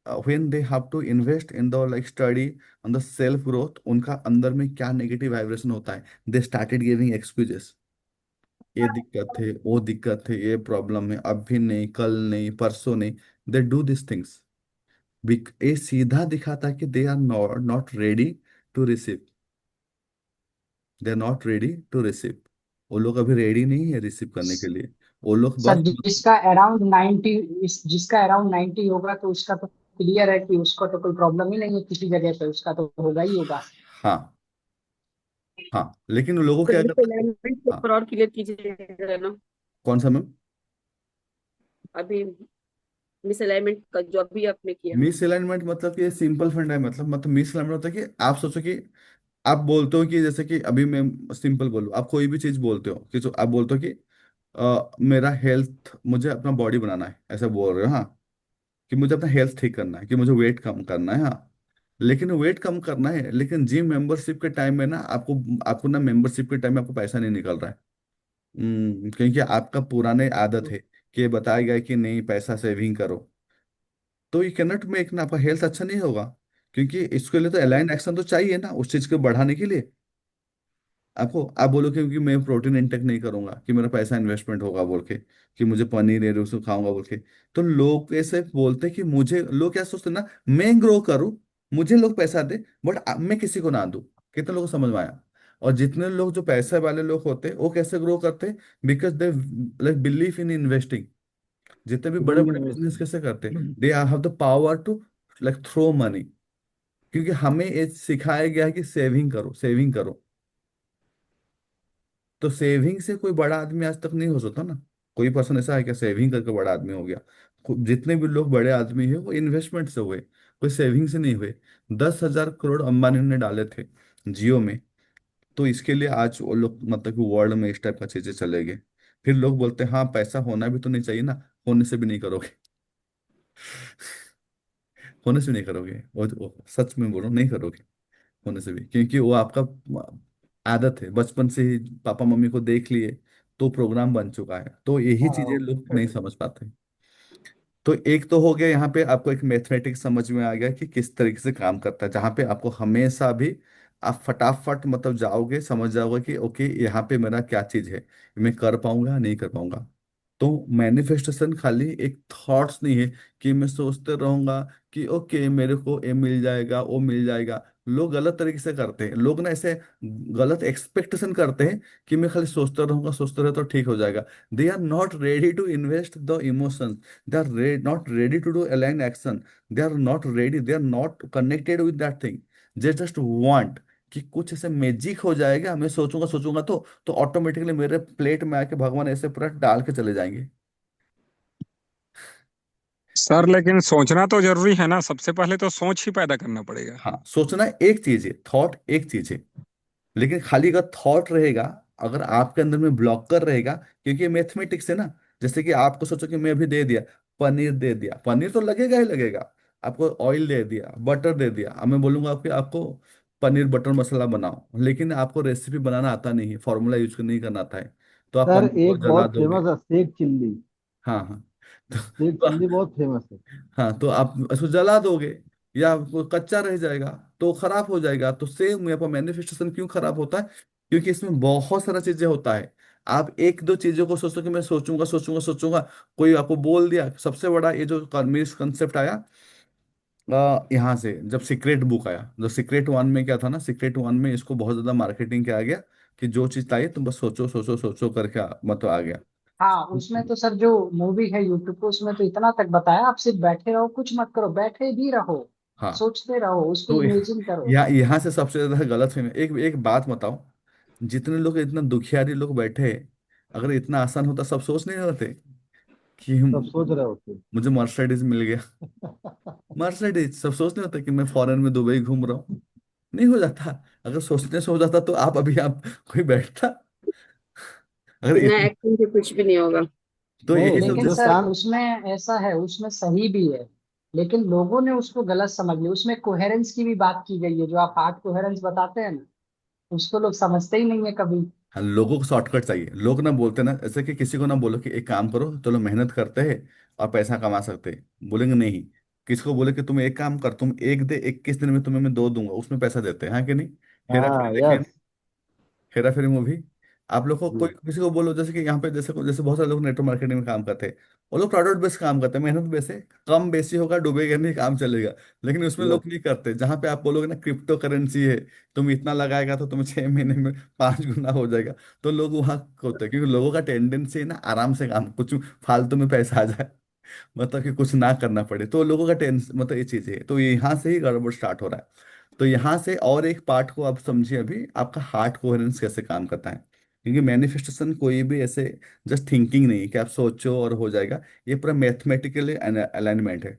when they have to invest in the like study on the self growth, उनका अंदर में क्या नेगेटिव वाइब्रेशन होता है, दे स्टार्टेड गिविंग एक्सक्यूजेस। ये दिक्कत है, वो दिक्कत है, ये प्रॉब्लम है, अभी नहीं, कल नहीं, परसों नहीं। They do this things. ये सीधा दिखाता है कि they are not not ready to receive. They are not ready to receive. वो लोग अभी रेडी नहीं है रिसीव करने के लिए। वो लोग सर बस, जिसका अराउंड 90 होगा तो उसका तो क्लियर है कि उसको तो कोई प्रॉब्लम ही नहीं है किसी जगह पे, उसका तो होगा ही होगा। हाँ हाँ, लेकिन लोगों तो क्या मिस करते हैं। अलाइनमेंट को हाँ, और क्लियर कीजिएगा ना। कौन सा मैम? अभी मिस अलाइनमेंट का जो अभी आपने किया। मिस अलाइनमेंट मतलब कि सिंपल फंडा है, मतलब मिस अलाइनमेंट होता है कि आप सोचो कि आप बोलते हो कि जैसे कि अभी मैं सिंपल बोलूँ, आप कोई भी चीज बोलते हो कि आप बोलते हो कि मेरा हेल्थ, मुझे अपना बॉडी बनाना है, ऐसा बोल रहे हो, हाँ, कि मुझे अपना हेल्थ ठीक करना है, कि मुझे वेट कम करना है, हाँ। लेकिन वेट कम करना है, लेकिन जिम मेंबरशिप के टाइम में ना आपको आपको ना मेंबरशिप के टाइम में आपको पैसा नहीं निकल रहा है। क्योंकि आपका पुराने आदत है कि ये बताया गया है कि नहीं पैसा सेविंग करो, तो यू कैनॉट मेक ना, आपका हेल्थ अच्छा नहीं होगा। क्योंकि इसके लिए तो अलाइन एक्शन तो चाहिए ना उस चीज को बढ़ाने के लिए। आपको आप बोलो कि मैं प्रोटीन इंटेक नहीं करूंगा कि मेरा पैसा इन्वेस्टमेंट होगा बोल के, कि मुझे पनीर ये उसको खाऊंगा बोल के, तो लोग ऐसे बोलते कि मुझे, लोग क्या सोचते हैं ना, मैं ग्रो करूं, मुझे लोग पैसा दे, बट मैं किसी को ना दूं। कितने लोगों को समझ में आया? और जितने लोग जो पैसे वाले लोग होते हैं वो कैसे ग्रो करते हैं? Because they like believe in investing. जितने भी बड़े बिलीव बड़े बिजनेस इन्वेस्टिंग। कैसे करते हैं? They have the power to like throw money. क्योंकि हमें ये सिखाया गया है कि सेविंग करो, सेविंग करो। तो सेविंग से कोई बड़ा आदमी आज तक नहीं हो सकता ना। कोई पर्सन ऐसा है क्या सेविंग करके बड़ा आदमी हो गया? जितने भी लोग बड़े आदमी है वो इन्वेस्टमेंट से हुए, कोई सेविंग से नहीं हुए। 10,000 करोड़ अंबानी ने डाले थे जियो में। तो इसके लिए आज वो लोग मतलब कि वर्ल्ड में इस टाइप का चीजें चले गए। फिर लोग बोलते हैं हाँ पैसा होना भी तो नहीं चाहिए ना। होने से भी नहीं करोगे। होने से भी नहीं करोगे, वो सच में बोलो, नहीं करोगे होने से भी, क्योंकि वो आपका आदत है बचपन से ही। पापा मम्मी को देख लिए तो प्रोग्राम बन चुका है। तो यही चीजें हाँ। लोग नहीं समझ पाते। तो एक तो हो गया, यहाँ पे आपको एक मैथमेटिक्स समझ में आ गया कि किस तरीके से काम करता है, जहाँ पे आपको हमेशा भी आप फटाफट मतलब जाओगे, समझ जाओगे कि ओके यहाँ पे मेरा क्या चीज है, मैं कर पाऊंगा नहीं कर पाऊंगा। तो मैनिफेस्टेशन खाली एक थॉट्स नहीं है कि मैं सोचते रहूंगा कि ओके मेरे को ये मिल जाएगा वो मिल जाएगा। लोग गलत तरीके से करते हैं, लोग ना ऐसे गलत एक्सपेक्टेशन करते हैं कि मैं खाली सोचते रहो तो ठीक हो जाएगा। They are not ready to invest the emotions. They are not ready to do align action. They are not ready. They are not connected with that thing. They just want कि कुछ ऐसे मैजिक हो जाएगा, मैं सोचूंगा सोचूंगा तो automatically मेरे प्लेट में आके भगवान ऐसे पूरा डाल के चले जाएंगे। सर लेकिन सोचना तो जरूरी है ना, सबसे पहले तो सोच ही पैदा करना पड़ेगा। हाँ, सोचना एक चीज है, थॉट एक चीज है। लेकिन खाली अगर थॉट रहेगा, अगर आपके अंदर में ब्लॉकर रहेगा, क्योंकि मैथमेटिक्स है ना। जैसे कि आपको सोचो कि मैं अभी दे दिया, पनीर दे दिया, पनीर तो लगेगा ही लगेगा। आपको ऑयल दे दिया, बटर दे दिया, अब मैं बोलूंगा कि आपको पनीर बटर मसाला बनाओ, लेकिन आपको रेसिपी बनाना आता नहीं है, फॉर्मूला यूज नहीं करना आता है। तो आप सर पनीर को एक जला बहुत दोगे। फेमस है शेख चिल्ली। हाँ हाँ। शेख तो, चिल्ली बहुत फेमस है। हाँ तो आप उसको जला दोगे या वो कच्चा रह जाएगा तो खराब हो जाएगा। तो सेम यहाँ पर मैनिफेस्टेशन क्यों खराब होता है? क्योंकि इसमें बहुत सारा चीजें होता है। आप एक दो चीजों को सोचो कि मैं सोचूंगा सोचूंगा सोचूंगा, कोई आपको बोल दिया। सबसे बड़ा ये जो मिसकंसेप्ट आया यहाँ से, जब सीक्रेट बुक आया, जो सीक्रेट वन में क्या था ना, सीक्रेट वन में इसको बहुत ज्यादा मार्केटिंग किया गया कि जो चीज चाहिए तुम बस सोचो सोचो सोचो करके मतलब आ गया। हाँ, उसमें तो सर जो मूवी है यूट्यूब पे, उसमें तो इतना तक बताया, आप सिर्फ बैठे रहो, कुछ मत करो, बैठे भी रहो, हाँ। सोचते रहो, उसको तो इमेजिन करो। यहाँ से सबसे ज्यादा गलत फहमी। एक एक बात बताओ, जितने लोग इतना दुखियारी लोग बैठे हैं, अगर इतना आसान होता सब सोच नहीं होते कि सब सोच रहे होते। मुझे मर्सिडीज मिल गया। मर्सिडीज सब सोच नहीं होता कि मैं फॉरेन में दुबई घूम रहा हूँ। नहीं हो जाता। अगर सोचने से हो जाता तो आप अभी आप कोई बैठता? अगर बिना इतना, एक्टिंग के कुछ भी नहीं होगा। तो नहीं, यही सब लेकिन जो। सर हिंदुस्तान। उसमें ऐसा है, उसमें सही भी है, लेकिन लोगों ने उसको गलत समझ लिया। उसमें कोहेरेंस की भी बात की गई है, जो आप हार्ट कोहेरेंस बताते हैं ना, उसको लोग समझते ही नहीं है कभी। हाँ, लोगों को शॉर्टकट चाहिए। लोग ना बोलते ना, ऐसे कि किसी को ना बोलो कि एक काम करो चलो मेहनत करते हैं और पैसा कमा सकते हैं, बोलेंगे नहीं। किसको बोले कि तुम एक काम कर, तुम एक दे 21 दिन में तुम्हें मैं दो दूंगा, उसमें पैसा देते हैं, हाँ कि नहीं? हेरा फेरी हाँ, देखे? यस। हेरा फेरी मूवी। आप लोग को जी। कोई किसी को बोलो, जैसे कि यहाँ पे जैसे जैसे बहुत सारे लोग नेटवर्क मार्केटिंग में काम करते हैं। वो लोग प्रोडक्ट बेस्ड काम करते हैं, मेहनत बेस है, कम बेसी होगा डूबेगा नहीं, काम चलेगा। लेकिन उसमें यस। लोग नहीं करते। जहाँ पे आप बोलोगे ना क्रिप्टो करेंसी है, तुम इतना लगाएगा तो तुम्हें 6 महीने में 5 गुना हो जाएगा, तो लोग वहाँ होते हैं, क्योंकि लोगों का टेंडेंसी है ना आराम से काम, कुछ फालतू में पैसा आ जाए, मतलब कि कुछ ना करना पड़े। तो लोगों का टेंशन मतलब ये चीज है, तो यहाँ से ही गड़बड़ स्टार्ट हो रहा है। तो यहाँ से और एक पार्ट को आप समझिए अभी, आपका हार्ट कोहेरेंस कैसे काम करता है। क्योंकि मैनिफेस्टेशन कोई भी ऐसे जस्ट थिंकिंग नहीं है कि आप सोचो और हो जाएगा। ये पूरा मैथमेटिकली अलाइनमेंट है।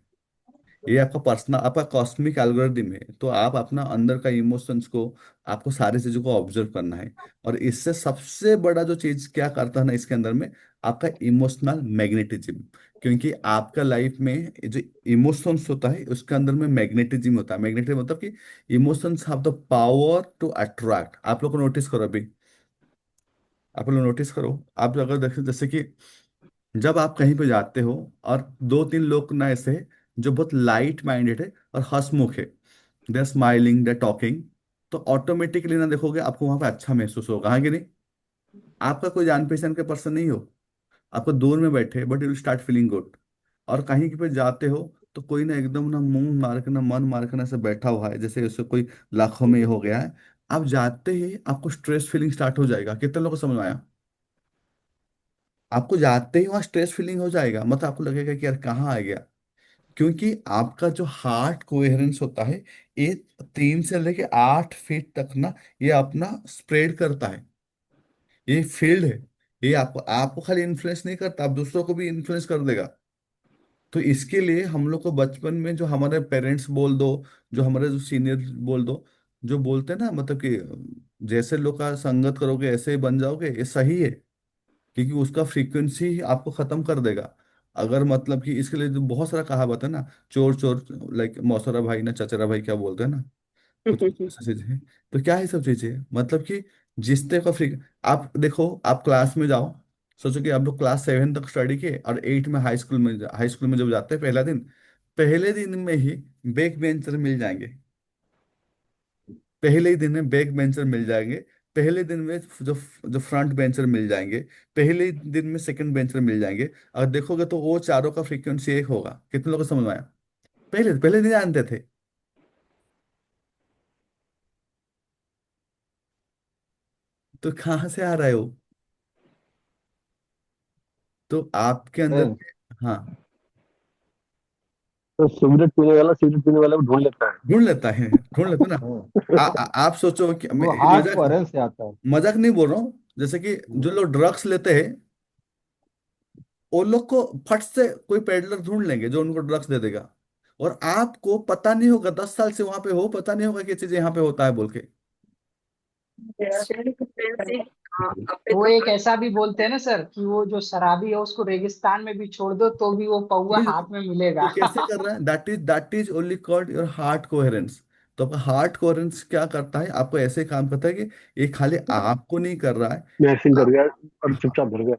ये आपका पर्सनल, आपका कॉस्मिक एल्गोरिदम है। तो आप अपना अंदर का इमोशंस को, आपको सारी चीजों को ऑब्जर्व करना है। और इससे सबसे बड़ा जो चीज क्या करता है ना इसके अंदर में, आपका इमोशनल मैग्नेटिज्म। क्योंकि आपका लाइफ में ये जो इमोशंस होता है उसके अंदर में मैग्नेटिज्म होता है। मैग्नेटिज्म मतलब कि emotions have the power to attract. आप लोग को नोटिस करो अभी, आप लोग नोटिस करो। आप अगर देखें जैसे कि जब आप कहीं पे जाते हो और दो तीन लोग ना ऐसे हैं जो बहुत लाइट माइंडेड है और हंसमुख है, they are smiling, they talking, तो ऑटोमेटिकली ना देखोगे आपको वहां पे अच्छा महसूस होगा, हाँ कि नहीं? आपका कोई जान पहचान के पर्सन नहीं हो, आपको दूर में बैठे, but you will start feeling good. और कहीं पे जाते हो तो कोई ना एकदम ना मुंह मार के ना मन मार के ना ऐसे बैठा हुआ है, जैसे उससे कोई लाखों में ये हो गया है, आप जाते ही आपको स्ट्रेस फीलिंग स्टार्ट हो जाएगा। कितने लोगों को समझ में आया? आपको जाते ही वहां स्ट्रेस फीलिंग हो जाएगा, मतलब आपको लगेगा कि यार कहाँ आ गया। क्योंकि आपका जो हार्ट कोहेरेंस होता है, ये 3 से लेके 8 फीट तक ना, ये अपना स्प्रेड करता है। ये फील्ड है। ये आपको आपको खाली इन्फ्लुएंस नहीं करता, आप दूसरों को भी इन्फ्लुएंस कर देगा। तो इसके लिए हम लोग को बचपन में जो हमारे पेरेंट्स बोल दो, जो हमारे जो सीनियर बोल दो, जो बोलते हैं ना, मतलब कि जैसे लोग का संगत करोगे ऐसे ही बन जाओगे, ये सही है। क्योंकि उसका फ्रीक्वेंसी आपको खत्म कर देगा। अगर मतलब कि इसके लिए तो बहुत सारा कहावत है ना, चोर चोर, लाइक मौसरा भाई ना चचरा भाई क्या बोलते हैं ना, कुछ ऐसी चीजें हैं। तो क्या है सब चीजें, मतलब कि जिसते का फ्री। आप देखो, आप क्लास में जाओ, सोचो कि आप लोग क्लास 7 तक स्टडी किए और 8 में हाई स्कूल में जब जाते हैं पहला दिन, पहले दिन में ही बैक बेंचर मिल जाएंगे। पहले ही दिन में बैक बेंचर मिल जाएंगे। पहले दिन में जो जो फ्रंट बेंचर मिल जाएंगे। पहले ही दिन में सेकंड बेंचर मिल जाएंगे। अगर देखोगे तो वो चारों का फ्रीक्वेंसी एक होगा। कितने लोगों को समझ में आया? पहले पहले नहीं जानते थे। तो कहाँ से आ रहा है वो? तो आपके अंदर। है। हाँ, तो सिगरेट पीने वाला को ढूंढ लेता है। ढूंढ लेते ना। आप सोचो कि वो ये हार्ट मजाक, कोहेरेंस से आता है। मजाक नहीं बोल रहा हूँ। जैसे कि जो लोग ड्रग्स लेते हैं, वो लोग को फट से कोई पेडलर ढूंढ लेंगे जो उनको ड्रग्स दे देगा। और आपको पता नहीं होगा, 10 साल से वहां पे हो, पता नहीं होगा कि ये चीज यहाँ पे होता है बोल के। फ्रीक्वेंसी अपने वो एक दिमाग ऐसा भी बोलते हैं ना सर कि वो जो शराबी है उसको रेगिस्तान में भी छोड़ दो तो भी वो पौवा ये हाथ में मिलेगा। ये कैसे कर रहा है? That is only called your heart coherence. तो आपका हार्ट कोहेरेंस क्या करता है? आपको ऐसे काम करता है कि ये खाली आपको नहीं कर रहा है। मैं एक्शन कर आप, गया और चुपचाप भर गया।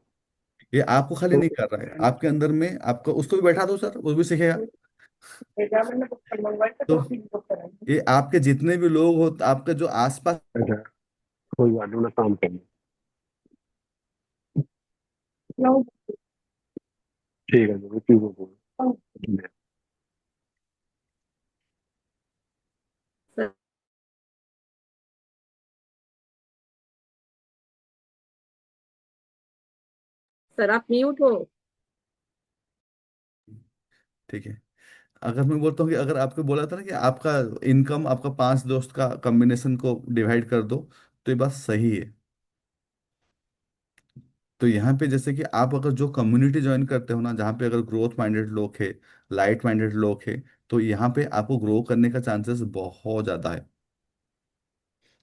ये आपको खाली नहीं कर रहा है, आपके अंदर में आपको उसको भी बैठा दो सर, वो भी सीखेगा। तो ये आपके जितने भी लोग हो, आपके जो आसपास। अच्छा, कोई बात नहीं, मैं काम करना। ठीक है, जरूर क्यों बोलूँ। सर, सर आप म्यूट हो। ठीक है। अगर मैं बोलता हूँ कि अगर आपको बोला था ना कि आपका इनकम आपका 5 दोस्त का कॉम्बिनेशन को डिवाइड कर दो, तो ये बात सही है। तो यहाँ पे जैसे कि आप अगर जो कम्युनिटी ज्वाइन करते हो ना, जहाँ पे अगर ग्रोथ माइंडेड लोग है, लाइट माइंडेड लोग है, तो यहाँ पे आपको ग्रो करने का चांसेस बहुत ज़्यादा है।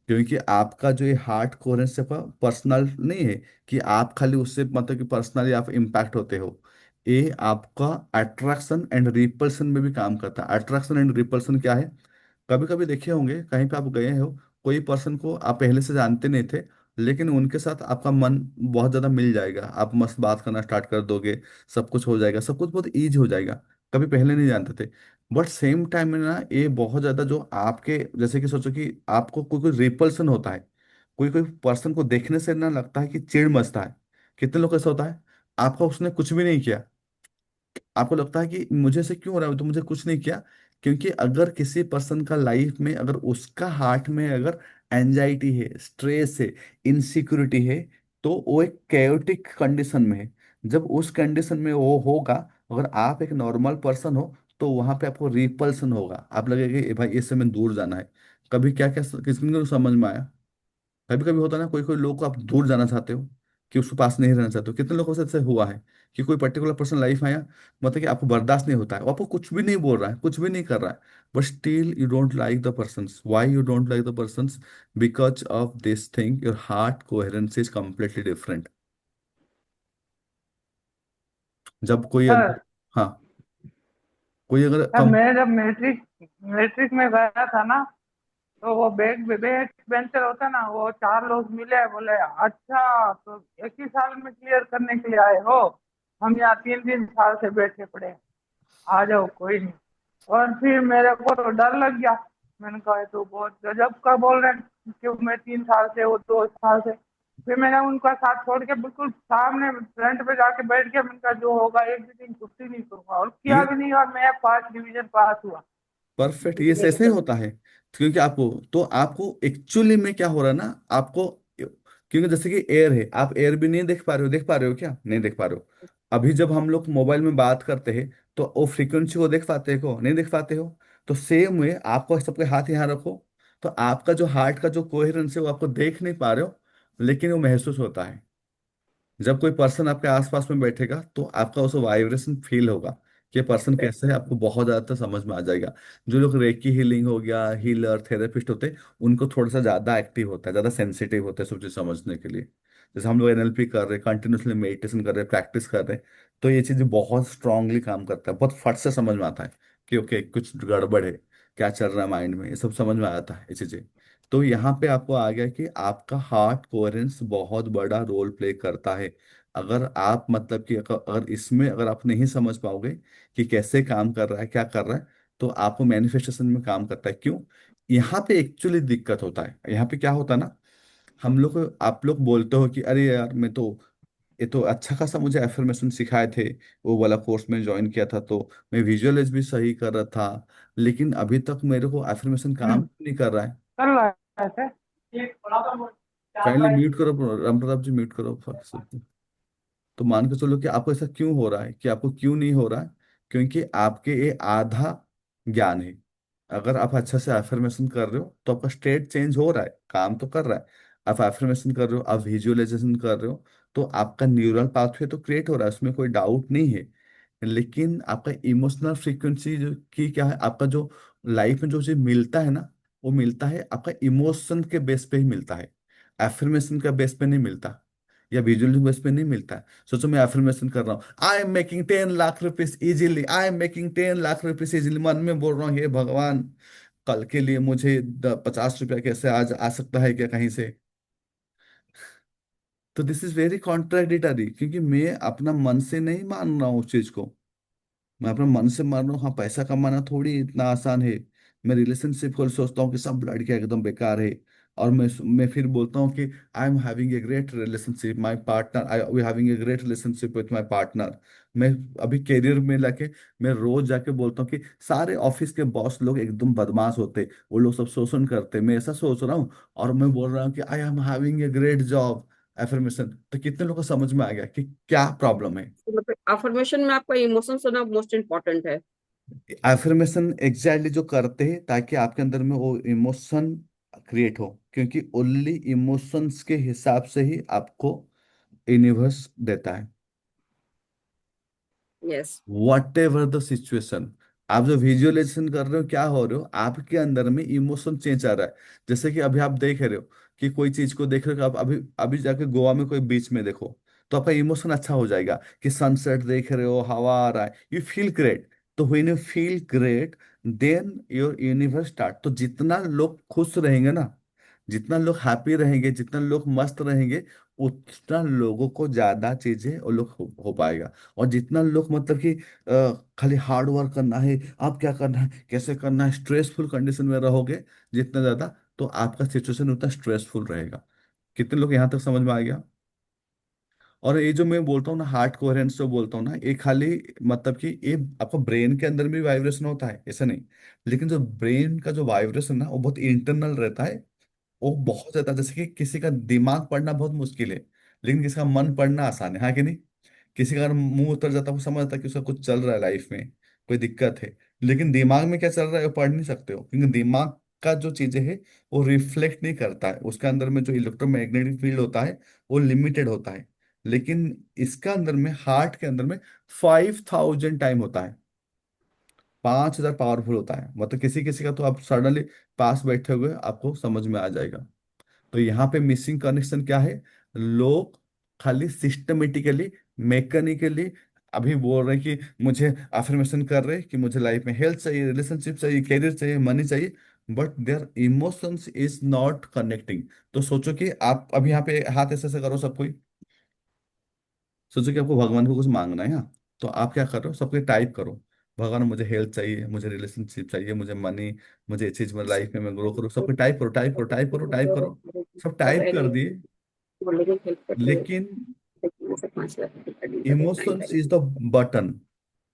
क्योंकि आपका जो ये हार्ट कोहेरेंस का पर्सनल नहीं है कि आप खाली उससे मतलब कि पर्सनली आप इम्पैक्ट होते हो। ये आपका अट्रैक्शन एंड रिपल्सन में भी काम करता है। अट्रैक्शन एंड रिपल्सन क्या है? कभी कभी देखे होंगे कहीं पे आप गए हो, कोई पर्सन को आप पहले से जानते नहीं थे, लेकिन उनके साथ आपका मन बहुत ज्यादा मिल जाएगा, आप मस्त बात करना स्टार्ट कर दोगे, सब कुछ हो जाएगा, सब कुछ बहुत ईज हो जाएगा। कभी पहले नहीं जानते थे। बट सेम टाइम में ना, ये बहुत ज्यादा जो आपके, जैसे कि सोचो कि आपको कोई कोई रिपल्सन होता है, कोई कोई पर्सन को देखने से ना लगता है कि चिढ़ मचता है। कितने लोग ऐसा होता है? आपका उसने कुछ भी नहीं किया, आपको लगता है कि मुझे से क्यों हो रहा है, तो मुझे कुछ नहीं किया। क्योंकि अगर किसी पर्सन का लाइफ में, अगर उसका हार्ट में अगर एंजाइटी है, स्ट्रेस है, इनसिक्योरिटी है, तो वो एक कैओटिक कंडीशन में है। जब उस कंडीशन में वो होगा, अगर आप एक नॉर्मल पर्सन हो, तो वहां पे आपको रिपल्सन होगा, आप लगेगा कि भाई इससे मैं दूर जाना है। कभी क्या क्या किसी को समझ में आया? कभी कभी होता है ना, कोई कोई लोग को आप दूर जाना चाहते हो, कि उसके पास नहीं रहना चाहते हो। कितने लोगों से ऐसे हुआ है कि कोई पर्टिकुलर पर्सन लाइफ आया, मतलब कि आपको बर्दाश्त नहीं होता है, वो आपको कुछ भी नहीं बोल रहा है, कुछ भी नहीं कर रहा है, but still you don't like the person. Why you don't like the person? Because of this thing, your heart coherence is completely different. जब कोई सर अगर, हाँ, कोई अगर सर कम। मैं जब मैट्रिक मैट्रिक में गया था ना, तो वो बैक बेंचर होता ना, वो 4 लोग मिले, बोले अच्छा तो एक ही साल में क्लियर करने के लिए आए हो, हम यहाँ 3 3 साल से बैठे पड़े हैं, आ जाओ कोई नहीं। और फिर मेरे को तो डर लग गया। मैंने कहा ये तो बहुत गजब का बोल रहे हैं कि मैं 3 साल से, वो 2 साल से। फिर मैंने उनका साथ छोड़ के बिल्कुल सामने फ्रंट पे जाके बैठ गया। मैंने कहा जो होगा एक भी दिन छुट्टी नहीं करूंगा, और किया ये भी नहीं, और मैं 5 डिवीजन पास हुआ। परफेक्ट, ये ऐसे ही होता है। क्योंकि आपको एक्चुअली में क्या हो रहा है ना आपको, क्योंकि जैसे कि एयर है, आप एयर भी नहीं देख पा रहे हो, देख पा रहे हो क्या, नहीं देख पा रहे हो। अभी जब हम लोग मोबाइल में बात करते हैं तो वो फ्रीक्वेंसी को देख पाते हैं को, नहीं देख पाते हो। तो सेम वे आपको सबके हाथ यहाँ रखो, तो आपका जो हार्ट का जो कोहेरेंस है वो आपको देख नहीं पा रहे हो, लेकिन वो महसूस होता है। जब कोई पर्सन आपके आसपास में बैठेगा तो आपका उसे वाइब्रेशन फील होगा कि पर्सन कैसे है, आपको बहुत ज्यादा समझ में आ जाएगा। जो लोग रेकी हीलिंग हो गया, हीलर थेरेपिस्ट होते हैं, उनको थोड़ा सा ज्यादा एक्टिव होता है, ज्यादा सेंसिटिव होता है सब चीज समझने के लिए। जैसे हम लोग एनएलपी कर रहे हैं, कंटिन्यूसली मेडिटेशन कर रहे हैं, प्रैक्टिस कर रहे हैं, तो ये चीजें बहुत स्ट्रांगली काम करता है, बहुत फट से समझ में आता है कि ओके कुछ गड़बड़ है, क्या चल रहा है माइंड में, ये सब समझ में आता है ये चीजें। तो यहाँ पे आपको आ गया कि आपका हार्ट कोहेरेंस बहुत बड़ा रोल प्ले करता है। अगर आप मतलब कि अगर इसमें अगर आप नहीं समझ पाओगे कि कैसे काम कर रहा है, क्या कर रहा है, तो आपको मैनिफेस्टेशन में काम करता है क्यों। यहाँ पे एक्चुअली दिक्कत होता है, यहाँ पे क्या होता है ना, हम लोग आप लोग बोलते हो कि अरे यार मैं तो, ये तो अच्छा खासा मुझे एफर्मेशन सिखाए थे, वो वाला कोर्स में ज्वाइन किया था तो मैं विजुअलाइज भी सही कर रहा था, लेकिन अभी तक मेरे को एफर्मेशन काम नहीं कर रहा है। कर रहा है। काइंडली म्यूट करो, राम प्रताप जी म्यूट करो फट से। तो मान के चलो कि आपको ऐसा क्यों हो रहा है, कि आपको क्यों नहीं हो रहा है, क्योंकि आपके ये आधा ज्ञान है। अगर आप अच्छा से एफर्मेशन कर रहे हो तो आपका स्टेट चेंज हो रहा है, काम तो कर रहा है। आप एफर्मेशन कर रहे हो, आप विजुअलाइजेशन कर रहे हो, तो आपका न्यूरल पाथवे तो क्रिएट हो रहा है, उसमें कोई डाउट नहीं है। लेकिन आपका इमोशनल फ्रीक्वेंसी जो की क्या है, आपका जो लाइफ में जो चीज मिलता है ना, वो मिलता है आपका इमोशन के बेस पे ही मिलता है, एफर्मेशन का बेस पे नहीं मिलता, या विजुअल बेस पे नहीं मिलता है। सोचो मैं एफर्मेशन कर रहा हूँ, I am making 10 lakh rupees easily, I am making 10 lakh rupees easily, मन में बोल रहा हूँ हे भगवान, कल के लिए मुझे 50 रुपया कैसे आज आ सकता है क्या कहीं से। तो दिस इज वेरी कॉन्ट्राडिक्टरी, क्योंकि मैं अपना मन से नहीं मान रहा हूँ उस चीज को, मैं अपने मन से मान रहा हूँ हाँ पैसा कमाना थोड़ी इतना आसान है। मैं रिलेशनशिप को सोचता हूँ कि सब लड़कियां एकदम बेकार है, और मैं फिर बोलता हूँ कि I am having a great relationship my partner, I we having a great relationship with my partner. मैं अभी करियर में लाके मैं रोज जाके बोलता हूँ कि सारे ऑफिस के बॉस लोग एकदम बदमाश होते, वो लोग सब शोषण करते, मैं ऐसा सोच रहा हूँ, और मैं बोल रहा हूँ कि I am having a great job affirmation. तो कितने लोगों को समझ में आ गया कि क्या प्रॉब्लम है। तो मतलब अफर्मेशन में आपका इमोशंस होना मोस्ट इम्पोर्टेंट है। एफर्मेशन एग्जैक्टली जो करते हैं ताकि आपके अंदर में वो इमोशन क्रिएट हो, क्योंकि ओनली इमोशंस के हिसाब से ही आपको यूनिवर्स देता है। Yes. What ever the situation, आप जो विजुअलाइजेशन कर रहे हो क्या हो रहे हो, आपके अंदर में इमोशन चेंज आ रहा है। जैसे कि अभी आप देख रहे हो कि कोई चीज को देख रहे हो, आप अभी अभी जाके गोवा में कोई बीच में देखो, तो आपका इमोशन अच्छा हो जाएगा कि सनसेट देख रहे हो, हवा आ रहा है, यू फील ग्रेट। तो when you feel great, then your universe start. तो जितना लोग खुश रहेंगे ना, जितना लोग हैप्पी रहेंगे, जितना लोग मस्त रहेंगे, उतना लोगों को ज्यादा चीजें वो लोग हो पाएगा। और जितना लोग मतलब कि खाली हार्ड वर्क करना है, आप क्या करना है, कैसे करना है, स्ट्रेसफुल कंडीशन में रहोगे जितना ज्यादा, तो आपका सिचुएशन उतना स्ट्रेसफुल रहेगा। कितने लोग यहाँ तक समझ में आ गया। और ये जो मैं बोलता हूँ ना हार्ट कोहेरेंस जो बोलता हूँ ना, ये खाली मतलब कि ये आपका ब्रेन के अंदर भी वाइब्रेशन होता है ऐसा नहीं, लेकिन जो ब्रेन का जो वाइब्रेशन ना वो बहुत इंटरनल रहता है। वो बहुत ज्यादा, जैसे कि किसी का दिमाग पढ़ना बहुत मुश्किल है, लेकिन किसी का मन पढ़ना आसान है, हाँ कि नहीं। किसी का अगर मुंह उतर जाता है वो समझ आता है कि उसका कुछ चल रहा है लाइफ में, कोई दिक्कत है, लेकिन दिमाग में क्या चल रहा है वो पढ़ नहीं सकते हो, क्योंकि दिमाग का जो चीजें है वो रिफ्लेक्ट नहीं करता है, उसके अंदर में जो इलेक्ट्रोमैग्नेटिक फील्ड होता है वो लिमिटेड होता है। लेकिन इसका अंदर में हार्ट के अंदर में 5000 टाइम होता है, 5000 पावरफुल होता है। मतलब किसी किसी का तो आप सडनली पास बैठे हुए आपको समझ में आ जाएगा। तो यहाँ पे मिसिंग कनेक्शन क्या है, लोग खाली सिस्टमेटिकली, मैकेनिकली अभी बोल रहे हैं कि मुझे अफर्मेशन कर रहे हैं कि मुझे लाइफ में हेल्थ चाहिए, रिलेशनशिप चाहिए, करियर चाहिए, मनी चाहिए, but their emotions is not connecting. तो सोचो कि आप अभी यहाँ पे हाथ ऐसे ऐसे करो सब कोई, सोचो कि आपको भगवान को कुछ मांगना है, हाँ, तो आप क्या कर रहे हो, सबके टाइप करो, भगवान मुझे हेल्थ चाहिए, मुझे रिलेशनशिप चाहिए, मुझे मनी, मुझे ये चीज में लाइफ में मैं ग्रो करूँ, सब पे टाइप करो, टाइप करो, टाइप करो, टाइप करो। सब टाइप कर दिए, बोलने की हेल्प करते हैं। लेकिन देखने से 5 लाख रुपए का डील का time emotions time. Is the button.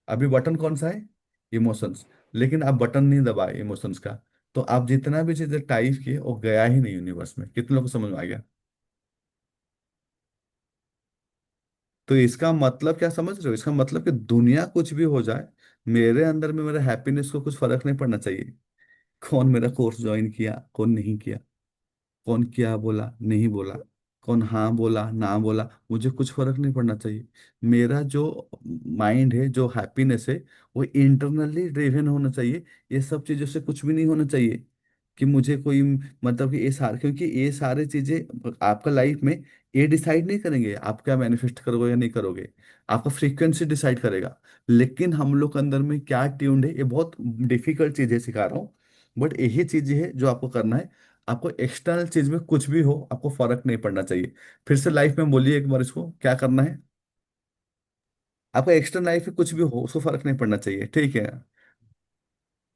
अभी बटन कौन सा है, इमोशंस, लेकिन आप बटन नहीं दबाए इमोशंस का, तो आप जितना भी चीजें टाइप किए वो गया ही नहीं यूनिवर्स में। कितने लोग को समझ में आ गया? तो इसका मतलब क्या समझ रहे हो? इसका मतलब कि दुनिया कुछ भी हो जाए, मेरे अंदर में मेरे हैप्पीनेस को कुछ फर्क नहीं पड़ना चाहिए। कौन मेरा कोर्स ज्वाइन किया, कौन नहीं किया, कौन क्या बोला नहीं बोला, कौन हाँ बोला ना बोला, मुझे कुछ फर्क नहीं पड़ना चाहिए। मेरा जो माइंड है, जो हैप्पीनेस है, वो इंटरनली ड्रिवन होना चाहिए। ये सब चीजों से कुछ भी नहीं होना चाहिए कि मुझे कोई, मतलब कि ये सारे, क्योंकि ये सारी चीजें आपका लाइफ में ये डिसाइड नहीं करेंगे आप क्या मैनिफेस्ट करोगे या नहीं करोगे। आपका फ्रीक्वेंसी डिसाइड करेगा। लेकिन हम लोग के अंदर में क्या ट्यून्ड है, ये बहुत डिफिकल्ट चीज है, सिखा रहा हूँ। बट यही चीज है जो आपको करना है। आपको एक्सटर्नल चीज में कुछ भी हो, आपको फर्क नहीं पड़ना चाहिए। फिर से लाइफ में बोलिए एक बार इसको, क्या करना है? आपको एक्सटर्नल लाइफ में कुछ भी हो उसको फर्क नहीं पड़ना चाहिए, ठीक है?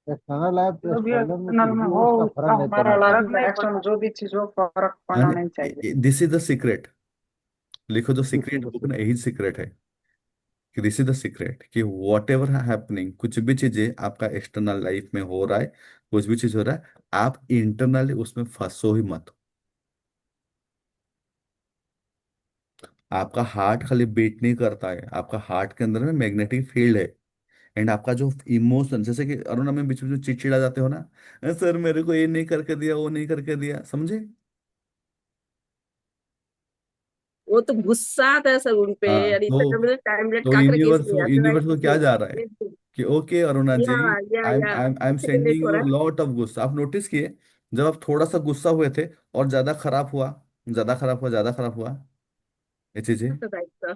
एक्सटर्नल लाइफ जो भी एक्सटर्नल में एक्सटर्नल कुछ में भी हो हो उसका उसका फर्क नहीं हमारा पड़ना चाहिए। फर्क नहीं पड़ता। जो भी चीज हो फर्क पड़ना नहीं चाहिए। This is the secret. लिखो, जो this is secret the book ना, यही सीक्रेट है कि दिस इज द सीक्रेट कि वॉट एवर हैपनिंग, कुछ भी चीजें आपका एक्सटर्नल लाइफ में हो रहा है, कुछ भी चीज हो रहा है, आप इंटरनली उसमें फंसो ही मत। आपका हार्ट खाली बीट नहीं करता है, आपका हार्ट के अंदर में मैग्नेटिक फील्ड है। एंड आपका जो इमोशन, जैसे कि अरुणा में बीच में चिड़चिड़ा जाते हो ना, सर मेरे को ये नहीं करके दिया, वो नहीं करके दिया, समझे? वो तो गुस्सा आता है सर उनपे, हाँ, यार इतना जब टैबलेट तो खा करके यूनिवर्स इसलिए यूनिवर्स को क्या अदरवाइज जा रहा है कि okay Aruna ji, yeah I am second date sending हो यू रहा है। लॉट ऑफ गुस्सा। आप नोटिस किए, जब आप थोड़ा सा गुस्सा हुए थे और ज्यादा खराब हुआ, ज्यादा खराब हुआ, ज्यादा खराब हुआ, ये चीजें। तो टाइप का।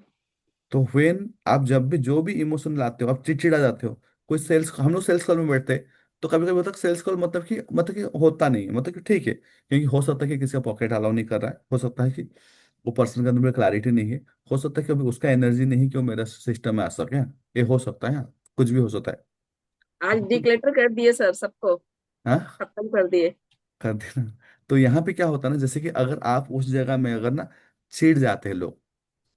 तो वेन आप जब भी जो भी इमोशन लाते हो, आप चिड़चिड़ा जाते हो। कोई सेल्स, हम लोग सेल्स कॉल में बैठते हैं, तो कभी कभी होता है सेल्स कॉल, मतलब कि होता नहीं है, मतलब कि ठीक है, क्योंकि हो सकता है कि किसी का पॉकेट अलाउ नहीं कर रहा है, हो सकता है कि वो पर्सन के अंदर में क्लैरिटी नहीं है, हो सकता है कि अभी उसका एनर्जी नहीं कि वो मेरा सिस्टम में आ सके। ये हो सकता है, हाँ, कुछ भी हो सकता है। आज डिक्लेटर कर दिए सर सबको, हाँ, खत्म कर दिए। कर देना। तो यहाँ पे क्या होता है ना, जैसे कि अगर आप उस जगह में अगर ना चिढ़ जाते हैं लोग,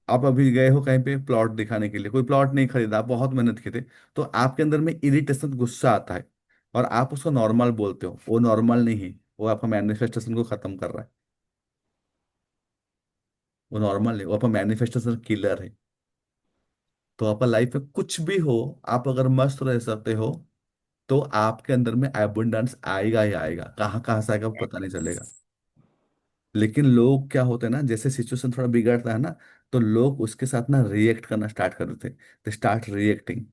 आप अभी गए हो कहीं पे प्लॉट दिखाने के लिए, कोई प्लॉट नहीं खरीदा, आप बहुत मेहनत किए थे, तो आपके अंदर में इरिटेशन, गुस्सा आता है, और आप उसको नॉर्मल बोलते हो, वो नॉर्मल नहीं है, वो आपका मैनिफेस्टेशन को खत्म कर रहा है। वो नॉर्मल है, वो आपका मैनिफेस्टेशन किलर है। तो आपका लाइफ में कुछ भी हो, आप अगर मस्त रह सकते हो, तो आपके अंदर में एबंडेंस आएगा ही आएगा, कहाँ कहाँ से आएगा पता नहीं चलेगा। लेकिन लोग क्या होते हैं ना, जैसे सिचुएशन थोड़ा बिगड़ता है ना, तो लोग उसके साथ ना रिएक्ट करना स्टार्ट कर देते, they start reacting,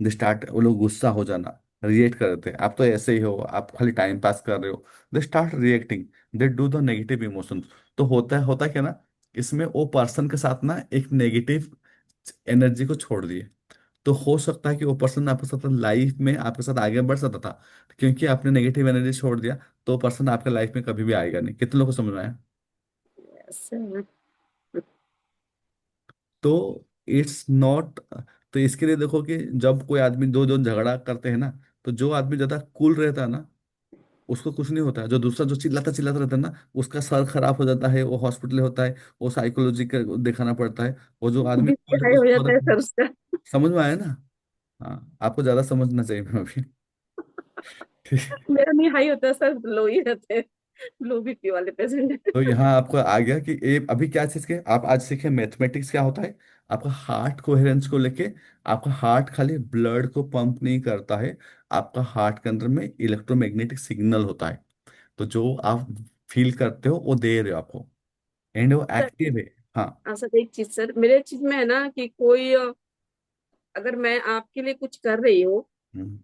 they start, वो लोग गुस्सा हो जाना, रिएक्ट कर देते, आप तो ऐसे ही हो, आप खाली टाइम पास कर रहे हो, they start reacting, they do the negative emotions. तो होता क्या ना, इसमें वो पर्सन के साथ ना एक नेगेटिव एनर्जी को छोड़ दिए। तो हो सकता है कि वो पर्सन आपके साथ लाइफ में आपके साथ आगे बढ़ सकता था, क्योंकि आपने नेगेटिव एनर्जी छोड़ दिया, तो वो पर्सन आपके लाइफ में कभी भी आएगा नहीं। कितने लोगों को समझ में आया? ऐसे है। तो इट्स नॉट, तो इसके लिए देखो कि जब कोई आदमी, दो जो झगड़ा करते हैं ना, तो जो आदमी ज्यादा कूल रहता है ना, उसको कुछ नहीं होता है। जो दूसरा जो चिल्लाता चिल्लाता रहता है ना, उसका सर खराब हो जाता है, वो हॉस्पिटल होता है, वो साइकोलॉजी का दिखाना पड़ता है। वो जो आदमी कूल बीपी रहता हाई है हो उसको जाता है फर्क, सर उसका। समझ में आया ना? हाँ, आपको ज्यादा समझना चाहिए मैं अभी। ठीक है। मेरा नहीं हाई होता सर, लो ही रहते हैं। लो बीपी वाले पेशेंट। तो यहाँ आपको आ गया कि ये अभी क्या चीज के आप आज सीखे, मैथमेटिक्स क्या होता है। आपका हार्ट कोहेरेंस को लेके, आपका हार्ट खाली ब्लड को पंप नहीं करता है, आपका हार्ट के अंदर में इलेक्ट्रोमैग्नेटिक सिग्नल होता है। तो जो आप फील करते हो वो दे रहे हो आपको, एंड वो सर एक्टिव है। हाँ। सर एक चीज सर, मेरे चीज में है ना कि कोई अगर मैं आपके लिए कुछ कर रही हूँ, हम्म,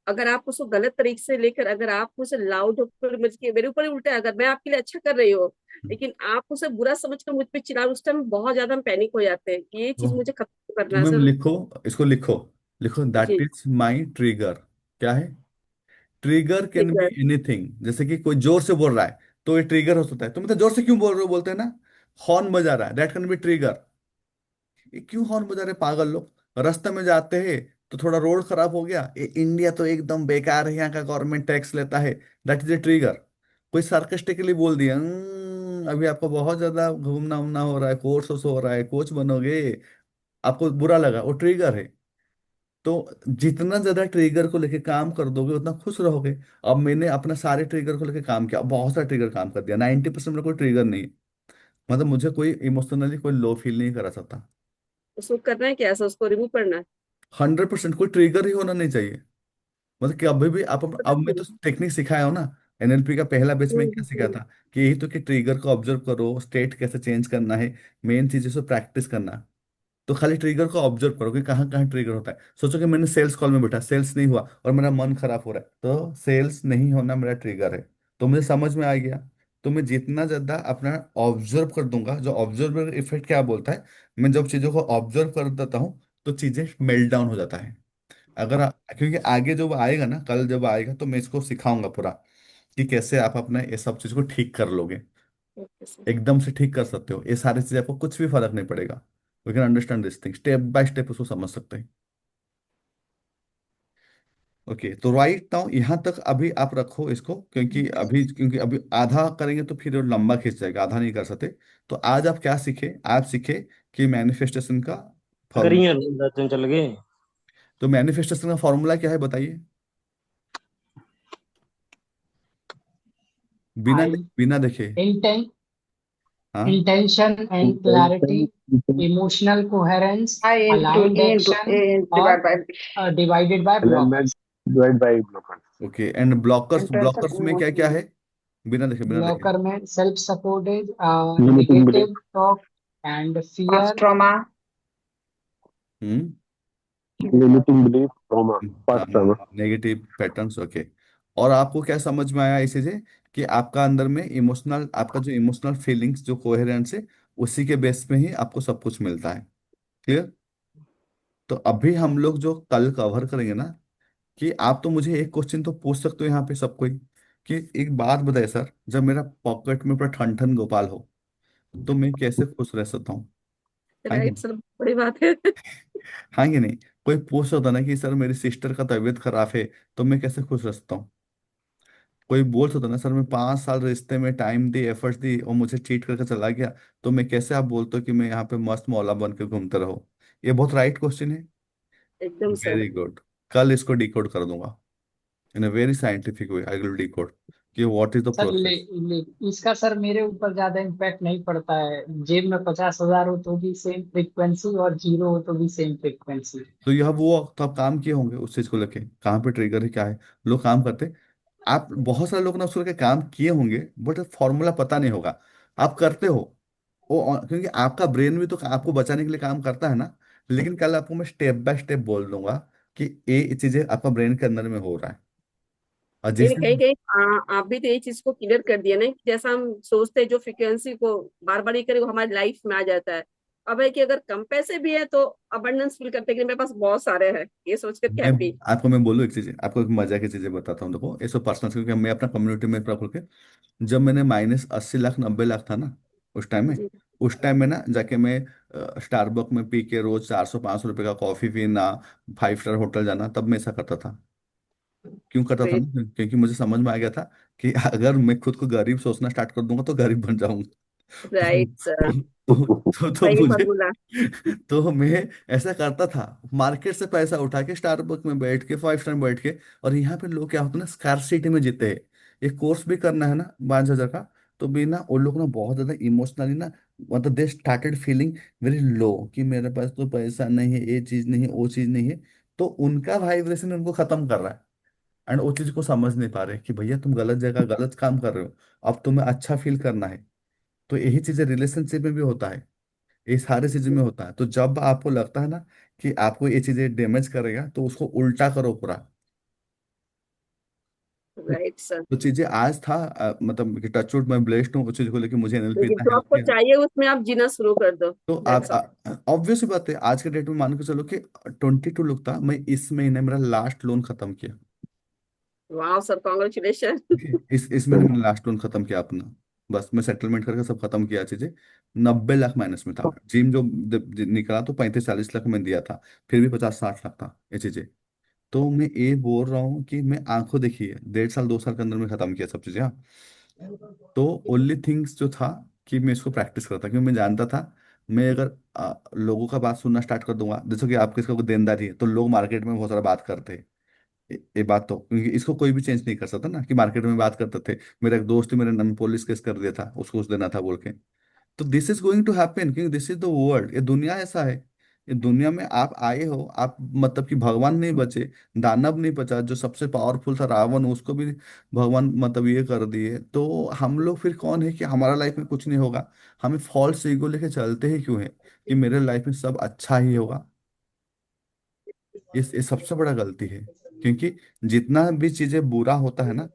अगर आप उसको गलत तरीके से लेकर, अगर आप उसे लाउड होकर मेरे ऊपर ही उल्टा है, अगर मैं आपके लिए अच्छा कर रही हूँ हम्म। लेकिन आप उसे बुरा समझकर मुझ पे चिल्ला, उस टाइम बहुत ज्यादा हम पैनिक हो जाते हैं। ये तो चीज मुझे खत्म करना है तुम्हें सर। लिखो, इसको लिखो, लिखो, दैट जी। Is my trigger. क्या है? Trigger can be trigger. Anything. जैसे कि कोई जोर से बोल रहा है, तो ये ट्रिगर हो सकता है। तुम मतलब जोर से क्यों बोल रहे हो, बोलते हैं ना, हॉर्न बजा रहा है, दैट कैन बी ट्रिगर। ये क्यों हॉर्न बजा रहे पागल लोग? रास्ते में जाते हैं तो थोड़ा रोड खराब हो गया, ये इंडिया तो एकदम बेकार है, यहाँ का गवर्नमेंट टैक्स लेता है, दैट इज ए ट्रिगर। कोई सार्केस्टिकली बोल दिया, अभी आपको बहुत ज्यादा घूमना उमना हो रहा है, कोर्स हो रहा है, कोच बनोगे, आपको बुरा लगा, वो ट्रिगर है। तो जितना ज्यादा ट्रिगर को लेके काम कर दोगे उतना खुश रहोगे। अब मैंने अपना सारे ट्रिगर को लेके काम किया, बहुत सारा ट्रिगर काम कर दिया, 90% मेरा कोई ट्रिगर नहीं है। मतलब मुझे कोई इमोशनली कोई लो फील नहीं करा सकता। उसको करना है क्या, ऐसा उसको रिमूव करना है? 100% कोई ट्रिगर ही होना नहीं चाहिए। मतलब कि अभी भी आप, अब मैं तो टेक्निक सिखाया हूं ना। एनएलपी का पहला बैच में क्या सिखाया हम्म। था कि यही तो, कि ट्रिगर को ऑब्जर्व करो, स्टेट कैसे चेंज करना है, मेन चीजें से प्रैक्टिस करना। तो खाली ट्रिगर को ऑब्जर्व करो कि कहाँ कहाँ ट्रिगर होता है। सोचो कि मैंने सेल्स कॉल में बैठा, सेल्स नहीं हुआ और मेरा मन खराब हो रहा है, तो सेल्स नहीं होना मेरा ट्रिगर है। तो मुझे समझ में आ गया। तो मैं जितना ज्यादा अपना ऑब्जर्व कर दूंगा, जो ऑब्जर्वर इफेक्ट क्या बोलता है, मैं जब चीजों को ऑब्जर्व कर देता हूँ तो चीजें मेल्ट डाउन हो जाता है। क्योंकि आगे जब आएगा ना, कल जब आएगा तो मैं इसको सिखाऊंगा पूरा कि कैसे आप अपना ये सब चीज को ठीक कर लोगे। Okay sir. एकदम से ठीक कर सकते हो, ये सारी चीजें आपको कुछ भी फर्क नहीं पड़ेगा। We can understand this thing, step by step उसको समझ सकते हैं। ओके, तो राइट नाउ यहाँ तक अभी आप रखो इसको, क्योंकि अभी आधा करेंगे तो फिर वो लंबा खींच जाएगा, आधा नहीं कर सकते। तो आज आप क्या सीखे, आप सीखे कि मैनिफेस्टेशन का फॉर्मूला। करिए 10 दिन चल गए। तो मैनिफेस्टेशन का फॉर्मूला क्या है बताइए? बिना आई बिना देखे। इंटें हाँ। Intention and clarity, emotional coherence, I into aligned E into action, a और divide by divided by alignment blockers. divided by blockers. Okay, and blockers, intention blockers में क्या क्या इमोशनल। है? बिना देखे, बिना देखे। ब्लॉकर में self sabotage, Limiting belief. Negative talk and past fear. Trauma. Hmm. Limiting belief, trauma, हाँ, past trauma. Negative patterns, okay. और आपको क्या समझ में आया इसी से, कि आपका अंदर में इमोशनल, आपका जो इमोशनल फीलिंग्स जो कोहेरेंस है, उसी के बेस पे ही आपको सब कुछ मिलता है। क्लियर? तो अभी हम लोग जो कल कवर करेंगे ना, कि आप तो मुझे एक क्वेश्चन तो पूछ सकते हो यहाँ पे सब कोई, कि एक बात बताए सर, जब मेरा पॉकेट में पूरा ठन ठन गोपाल हो तो मैं कैसे खुश रह सकता हूँ? हाँ कि राइट नहीं? सर, बड़ी बात है। हाँ कि नहीं? कोई पूछ सकता ना कि सर मेरी सिस्टर का तबीयत खराब है, तो मैं कैसे खुश रह सकता हूँ? कोई बोल सकता ना, सर मैं 5 साल रिश्ते में टाइम दी, एफर्ट्स दी और मुझे चीट करके चला गया, तो मैं कैसे, आप बोलते हो कि मैं यहाँ पे मस्त मौला बन के घूमते रहो? ये बहुत राइट क्वेश्चन है। एकदम सर। Very good. कल इसको डिकोड कर दूंगा, in a very scientific way I will decode कि what is the sir process. इसका सर मेरे ऊपर ज्यादा इम्पैक्ट नहीं पड़ता है। जेब में 50,000 हो तो भी सेम फ्रीक्वेंसी, और जीरो हो तो भी सेम फ्रीक्वेंसी। तो यह वो तो आप काम किए होंगे उस चीज को लेके, कहाँ पे ट्रिगर है क्या है, लोग काम करते। आप बहुत सारे लोग ना उसको लेके काम किए होंगे, बट फॉर्मूला पता नहीं होगा। आप करते हो वो, क्योंकि आपका ब्रेन भी तो आपको बचाने के लिए काम करता है ना। लेकिन कल आपको मैं स्टेप बाय स्टेप बोल दूंगा कि ये चीजें आपका ब्रेन के अंदर में हो रहा है। और जिस लेकिन कहीं दिन, कहीं आप भी तो ये चीज को क्लियर कर दिया ना कि जैसा हम सोचते हैं जो फ्रिक्वेंसी को बार बार ये करे वो हमारी लाइफ में आ जाता है। अब है कि अगर कम पैसे भी है तो अबंडेंस फील करते हैं कि मेरे पास बहुत सारे हैं, ये सोच करके मैं हैप्पी। आपको मैं बोलूँ एक चीज, आपको एक मजा की चीजें बताता हूँ, देखो ये सब पर्सनल, क्योंकि मैं अपना कम्युनिटी में पूरा खोल के, जब मैंने -80 लाख 90 लाख था ना, जी। उस टाइम में ना जाके मैं स्टारबक में पी के रोज 400 500 रुपए का कॉफी पीना, 5 स्टार होटल जाना, तब मैं ऐसा करता था। क्यों करता था ग्रेट। ना? क्योंकि मुझे समझ में आ गया था कि अगर मैं खुद को गरीब सोचना स्टार्ट कर दूंगा तो गरीब बन जाऊंगा। तो राइट सर। तो सही मुझे, फॉर्मूला। तो मैं ऐसा करता था, मार्केट से पैसा उठा के स्टारबक में बैठ के, 5 स्टार में बैठ के। और यहाँ पे लोग क्या होते हैं ना, स्कार्सिटी में जीते हैं। ये कोर्स भी करना है ना 5,000 का, तो भी ना वो लोग ना बहुत ज्यादा इमोशनली ना, मतलब they started feeling very low, कि मेरे पास तो पैसा नहीं है, ये चीज नहीं है, वो चीज नहीं है। तो उनका वाइब्रेशन उनको खत्म कर रहा है। एंड वो चीज को समझ नहीं पा रहे कि भैया तुम गलत जगह गलत काम कर रहे हो। अब तुम्हें अच्छा फील करना है। तो यही चीजें रिलेशनशिप में भी होता है, ये सारी चीजों में होता है। तो जब आपको लगता है ना कि आपको ये चीजें डैमेज करेगा, तो उसको उल्टा करो पूरा। तो, राइट सर। तो चीजें आज था, मतलब कि टचवुड मैं ब्लेस्ड हूँ, उस चीज को लेकर मुझे एनएलपी लेकिन इतना जो हेल्प आपको किया। चाहिए उसमें आप जीना शुरू कर दो। तो दैट्स ऑल। आप, ऑब्वियस बात है, आज के डेट में मान के चलो कि 22 लोग था, मैं इस महीने मेरा लास्ट लोन खत्म किया। वाह सर, कॉन्ग्रेचुलेशन। इस महीने मैंने लास्ट लोन खत्म किया अपना। बस मैं सेटलमेंट करके सब खत्म किया चीजें। 90 लाख माइनस में था, जिम जो निकला तो 35 40 लाख में दिया था, फिर भी 50 60 लाख था ये चीजें। तो मैं ये बोल रहा हूँ कि मैं आंखों देखी है, 1.5 साल 2 साल के अंदर में खत्म किया सब चीजें, हाँ। तो ओनली थिंग्स जो था कि मैं इसको प्रैक्टिस करता, क्योंकि मैं जानता था मैं अगर लोगों का बात सुनना स्टार्ट कर दूंगा, जैसे कि आप किसी को देनदारी है तो लोग मार्केट में बहुत सारा बात करते हैं। ये बात तो क्योंकि इसको कोई भी चेंज नहीं कर सकता ना, कि मार्केट में बात करते थे मेरा एक दोस्त ही मेरे नाम पुलिस केस कर दिया था, उसको कुछ देना था बोल के। तो this is going to happen, क्योंकि दिस इज द वर्ल्ड, ये दुनिया ऐसा है। ये दुनिया में आप आए हो, आप मतलब कि भगवान नहीं बचे, दानव नहीं बचा, जो सबसे पावरफुल था रावण, उसको भी भगवान मतलब ये कर दिए, तो हम लोग फिर कौन है कि हमारा लाइफ में कुछ नहीं होगा? हमें फॉल्स ईगो लेके चलते ही क्यों है कि मेरे लाइफ में सब अच्छा ही होगा? ये सबसे बड़ा गलती है। क्योंकि जितना भी चीजें बुरा होता है ना,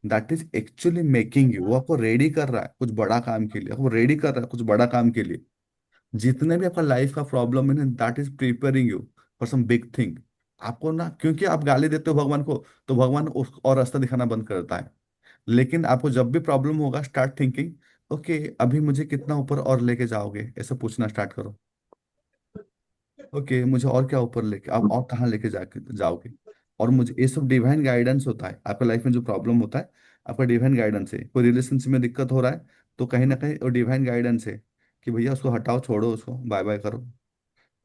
that is actually making you, वो आपको रेडी कर रहा है कुछ बड़ा काम के लिए, आपको रेडी कर रहा है कुछ बड़ा काम के लिए। जितने भी आपका लाइफ का प्रॉब्लम है ना, that is preparing you for some big thing. आपको ना, क्योंकि आप गाली देते हो भगवान को, तो भगवान उस और रास्ता दिखाना बंद करता है। लेकिन आपको जब भी प्रॉब्लम होगा, स्टार्ट थिंकिंग, ओके अभी मुझे कितना ऊपर और लेके जाओगे, ऐसा पूछना स्टार्ट करो। ओके मुझे और क्या ऊपर लेके आप और कहाँ लेके जाके जाओगे? और मुझे ये सब डिवाइन गाइडेंस होता है। आपका लाइफ में जो प्रॉब्लम होता है, आपका डिवाइन गाइडेंस है। कोई रिलेशनशिप में दिक्कत हो रहा है, तो कहीं ना कहीं वो डिवाइन गाइडेंस है कि भैया उसको हटाओ, छोड़ो उसको, बाय बाय करो,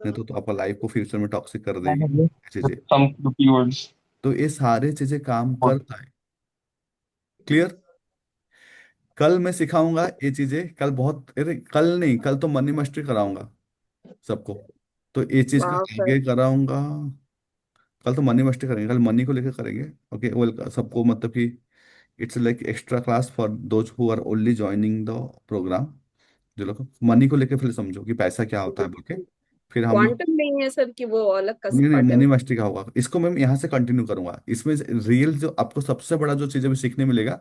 नहीं तो आपका लाइफ को फ्यूचर में टॉक्सिक कर देगी चीजें। some keywords. तो ये सारे चीजें काम करता है। क्लियर? कल मैं सिखाऊंगा ये चीजें, कल बहुत, अरे कल नहीं, कल तो मनी मास्टरी कराऊंगा सबको, तो ये चीज का वाह सर। आगे कराऊंगा। कल तो मनी मास्टरी करेंगे, कल मनी को लेकर करेंगे। ओके वेल सबको मतलब कि it's like extra class for those who are only joining the program. जो लोग मनी को लेकर फिर समझो कि पैसा क्या होता है बोल के, फिर हम लोग। क्वांटम नहीं है सर कि वो अलग का नहीं नहीं, पार्ट है। मनी मास्टरी का होगा, इसको मैं यहाँ से कंटिन्यू करूंगा। इसमें रियल जो आपको सबसे बड़ा जो चीज़ें भी सीखने मिलेगा,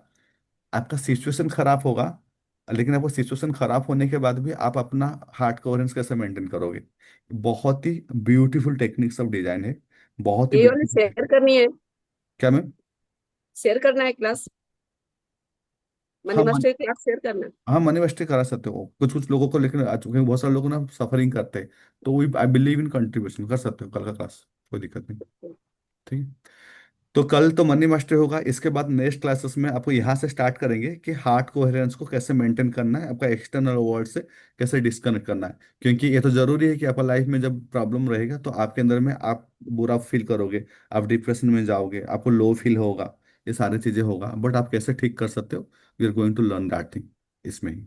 आपका सिचुएशन खराब होगा, लेकिन आपको सिचुएशन खराब होने के बाद भी आप अपना हार्ट कोहेरेंस कैसे मेंटेन करोगे। बहुत ही ब्यूटीफुल टेक्निक्स ऑफ डिजाइन है, बहुत ही ये वाली ब्यूटीफुल। शेयर करनी है, क्या मैम? शेयर करना है क्लास, मनी हाँ मास्टर क्लास शेयर करना है। हाँ मनी मास्टरी करा सकते हो कुछ कुछ लोगों को, लेकिन क्योंकि बहुत सारे लोग ना सफरिंग करते हैं, तो we I believe in contribution कर सकते हो कल का क्लास, कोई दिक्कत नहीं। ठीक है। तो कल तो मनी मास्टरी होगा, इसके बाद नेक्स्ट क्लासेस में आपको यहाँ से स्टार्ट करेंगे कि हार्ट कोहेरेंस को कैसे मेंटेन करना है, आपका एक्सटर्नल वर्ल्ड से कैसे डिस्कनेक्ट करना है। क्योंकि ये तो जरूरी है कि आपका लाइफ में जब प्रॉब्लम रहेगा तो आपके अंदर में आप बुरा फील करोगे, आप डिप्रेशन में जाओगे, आपको लो फील होगा, ये सारी चीजें होगा, बट आप कैसे ठीक कर सकते हो, we are going to learn that thing इसमें ही।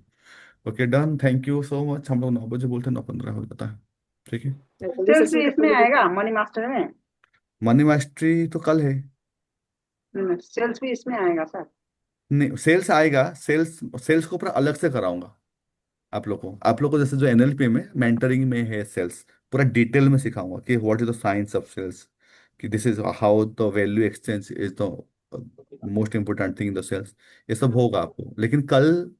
Okay done, thank you so much. हम लोग 9 बजे बोलते हैं, 9:15 हो जाता है। ठीक है। जल्दी से सेल्स भी शुरू इसमें करने आएगा की। मनी मास्टर में। मनी मास्टरी तो कल है। सेल्स भी इसमें आएगा सर। नहीं सेल्स आएगा, सेल्स सेल्स को पूरा अलग से कराऊंगा। आप लोग को जैसे जो एनएलपी में मेंटरिंग में है सेल्स, पूरा डिटेल में सिखाऊंगा कि what is the science of sales, कि this is how the value exchange is the most important thing in the sales. ये सब होगा आपको, लेकिन कल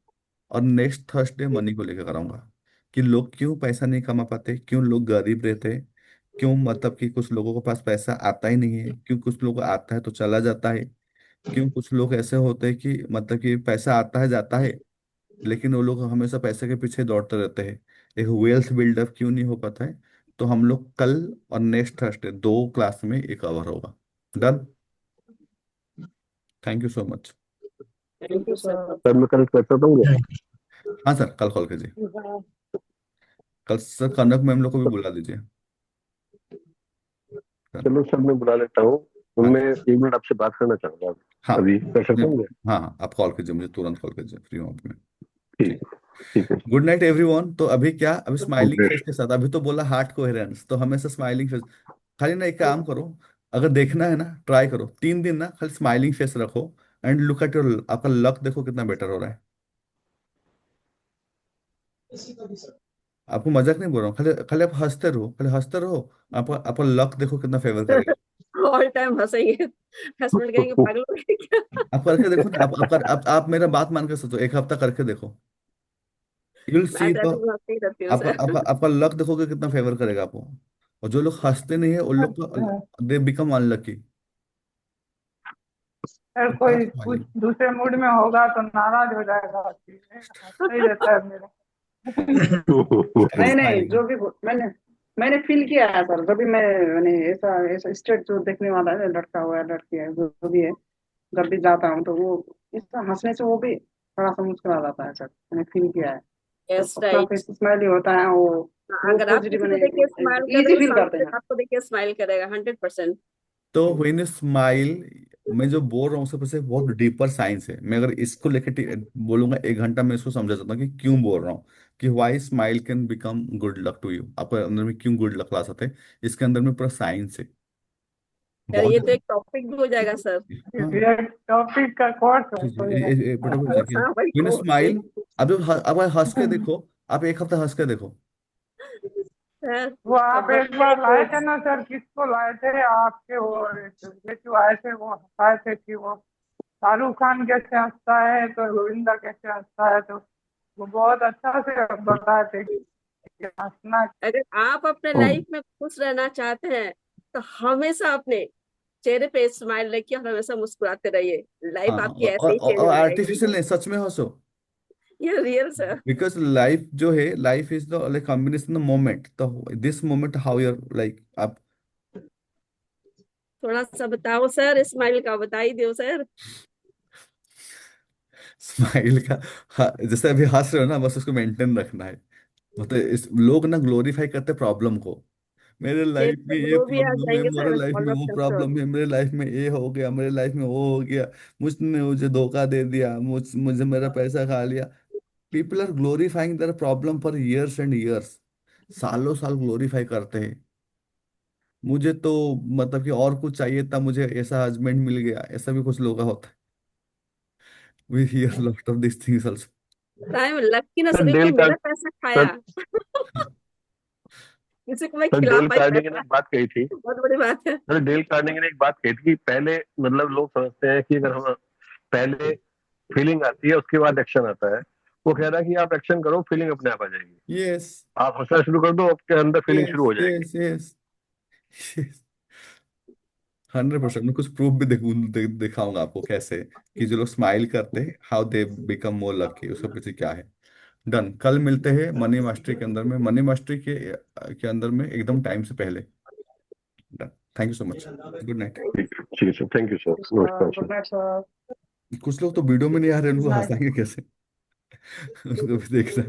और नेक्स्ट थर्सडे मनी को लेकर कराऊंगा कि लोग क्यों पैसा नहीं कमा पाते, क्यों लोग गरीब रहते हैं, क्यों मतलब कि कुछ लोगों के पास पैसा आता ही नहीं है, क्यों कुछ लोगों को आता है तो चला जाता है, क्यों कुछ लोग ऐसे होते हैं कि मतलब कि पैसा आता है जाता है, लेकिन वो लोग हमेशा पैसे के पीछे दौड़ते रहते हैं, एक वेल्थ बिल्डअप क्यों नहीं हो पाता है। तो हम लोग कल और नेक्स्ट थर्सडे 2 क्लास में ये कवर होगा। Done, thank you so much. Thank you sir. Sir मैं कनेक्ट कर सकता हूँ क्या? हाँ सर कल कॉल कीजिए। कल सर कनक मैम लोग को भी बुला दीजिए। डन। चलो सर मैं बुला लेता हूँ। हाँ मैं 1 मिनट आपसे बात करना चाहूंगा। हाँ अभी कर सकता हूँ क्या? हाँ हाँ, आप कॉल कीजिए मुझे, तुरंत कॉल कीजिए, फ्री हूँ अभी मैं। ठीक ठीक। ठीक है। Good night everyone. तो अभी क्या, अभी स्माइलिंग ओके। फेस के साथ, अभी तो बोला हार्ट कोहेरेंस, तो हमेशा स्माइलिंग फेस। खाली ना एक काम करो, अगर देखना है ना, ट्राई करो 3 दिन ना खाली स्माइलिंग फेस रखो, एंड लुक एट योर, आपका लक देखो कितना बेटर हो रहा है। आपको मजाक नहीं बोल रहा हूँ, खाली खाली आप हंसते रहो, खाली हंसते रहो, आपका आपका लक देखो कितना फेवर करेगा। ऑल टाइम हंसेंगे, हस्बैंड कहेंगे पागल हो गए क्या। आप करके देखो ना, आप मेरा बात मान के सोचो, एक हफ्ता करके देखो, यू विल मैं सी तो द, ऐसे भी हंसती रहती हूँ आपका सर। आपका आपका लक देखोगे कितना फेवर करेगा आपको। और जो लोग हंसते नहीं है उन लोग को, दे बिकम अनलकी। अगर कोई कुछ दूसरे मूड में होगा तो नाराज हो जाएगा कि ये हंसता ही रहता है मेरा। स्टार्ट नहीं नहीं, स्माइलिंग। जो भी मैंने मैंने फील किया है सर, जब भी मैंने ऐसा ऐसा स्टेट जो देखने वाला है, लड़का हुआ है लड़की है जो भी है, जब भी जाता हूँ तो वो इसका हंसने से वो भी थोड़ा सा मुस्कुरा जाता है सर, मैंने फील किया है। यस सबका राइट। फेस स्माइल ही होता है, वो अगर आप पॉजिटिव किसी को देख के स्माइल कर रहे इजी हो, फील सामने करते से हैं। आपको देख के स्माइल करेगा 100%। तो व्हेन यू स्माइल, मैं जो बोल रहा हूँ उसके पीछे बहुत डीपर साइंस है। मैं अगर इसको लेकर बोलूंगा 1 घंटा में इसको समझा सकता हूँ कि क्यों बोल रहा हूँ कि why smile can become good luck to you. आपके अंदर में क्यों गुड लक ला सकते हैं, इसके अंदर में पूरा साइंस है यार बहुत ये तो एक टॉपिक भी हो जाएगा सर। हाँ। ये टॉपिक का कोर्स है तो ये। बेटा बोल जाएगी हाँ भाई व्हेन यू कोर्स है। स्माइल। अब हंस के देखो, आप 1 हफ्ता हंस के देखो। सर वो आप कब एक बार लाए थे कोर्स। ना सर, किसको लाए थे आपके, वो रिलेटिव आए थे, वो हंसाए थे कि वो शाहरुख खान कैसे हंसता है तो गोविंदा कैसे हंसता है, तो वो बहुत अच्छा से बताए थे कि हंसना। अगर आप अपने लाइफ में खुश रहना चाहते हैं तो हमेशा अपने चेहरे पे स्माइल रखिए और हमेशा मुस्कुराते रहिए। लाइफ हाँ, आपकी ऐसे ही चेंज और हो आर्टिफिशियल जाएगी। नहीं, सच में हंसो। ये रियल सर। बिकॉज लाइफ जो है, life is the like combination moment, तो this moment how your like आप थोड़ा सा बताओ सर, स्माइल का बता ही दो सर। स्माइल का। हाँ, जैसे अभी हंस रहे हो ना, बस उसको मेंटेन रखना है। मतलब इस लोग ना ग्लोरीफाई करते प्रॉब्लम को। मेरे लाइफ में चेहरे पे ये ग्लो भी आ प्रॉब्लम है, जाएंगे मेरे सर, लाइफ ऑल में ऑफ वो श्योर। प्रॉब्लम है, मेरे लाइफ में ये हो गया, मेरे लाइफ में वो हो गया, मुझने मुझे धोखा दे दिया, मुझे मेरा पैसा खा लिया। People are glorifying their problem for years and years. सालों साल ग्लोरीफाई करते हैं। मुझे तो मतलब कि और कुछ चाहिए था, मुझे ऐसा हस्बैंड मिल गया, ऐसा भी कुछ लोगों का होता है। We hear lot of this things also. Time lucky ना सर सर, डेल तो कार्ड मेरा पैसा सर खाया। किसी को मैं सर खिला डेल पाई कार्नेगी ने पैसा, एक बात कही थी। बहुत बड़ी बात है। सर डेल कार्नेगी ने एक बात कही थी कि पहले मतलब लोग समझते हैं कि अगर हम पहले फीलिंग आती है उसके बाद एक्शन आता है। वो कह रहा है कि आप एक्शन करो, फीलिंग अपने आप आ जाएगी। यस, आप हंसना शुरू कर दो, आपके अंदर फीलिंग यस, शुरू हो जाएगी। Yes, yes, 100%। मैं कुछ प्रूफ भी दिखाऊंगा आपको कैसे कि जो लोग स्माइल करते हैं how they become more lucky, उसके पीछे क्या है। डन, कल मिलते हैं मनी मास्टरी के अंदर में, मनी मास्टरी के अंदर में एकदम टाइम से पहले। Done, thank you so much, good night. ठीक है सर, थैंक यू सर, नमस्कार गुड सर। Night sir. कुछ लोग तो वीडियो में नहीं आ रहे, गुड उनको नाइट। हंसाएंगे कैसे? उसको भी देखना।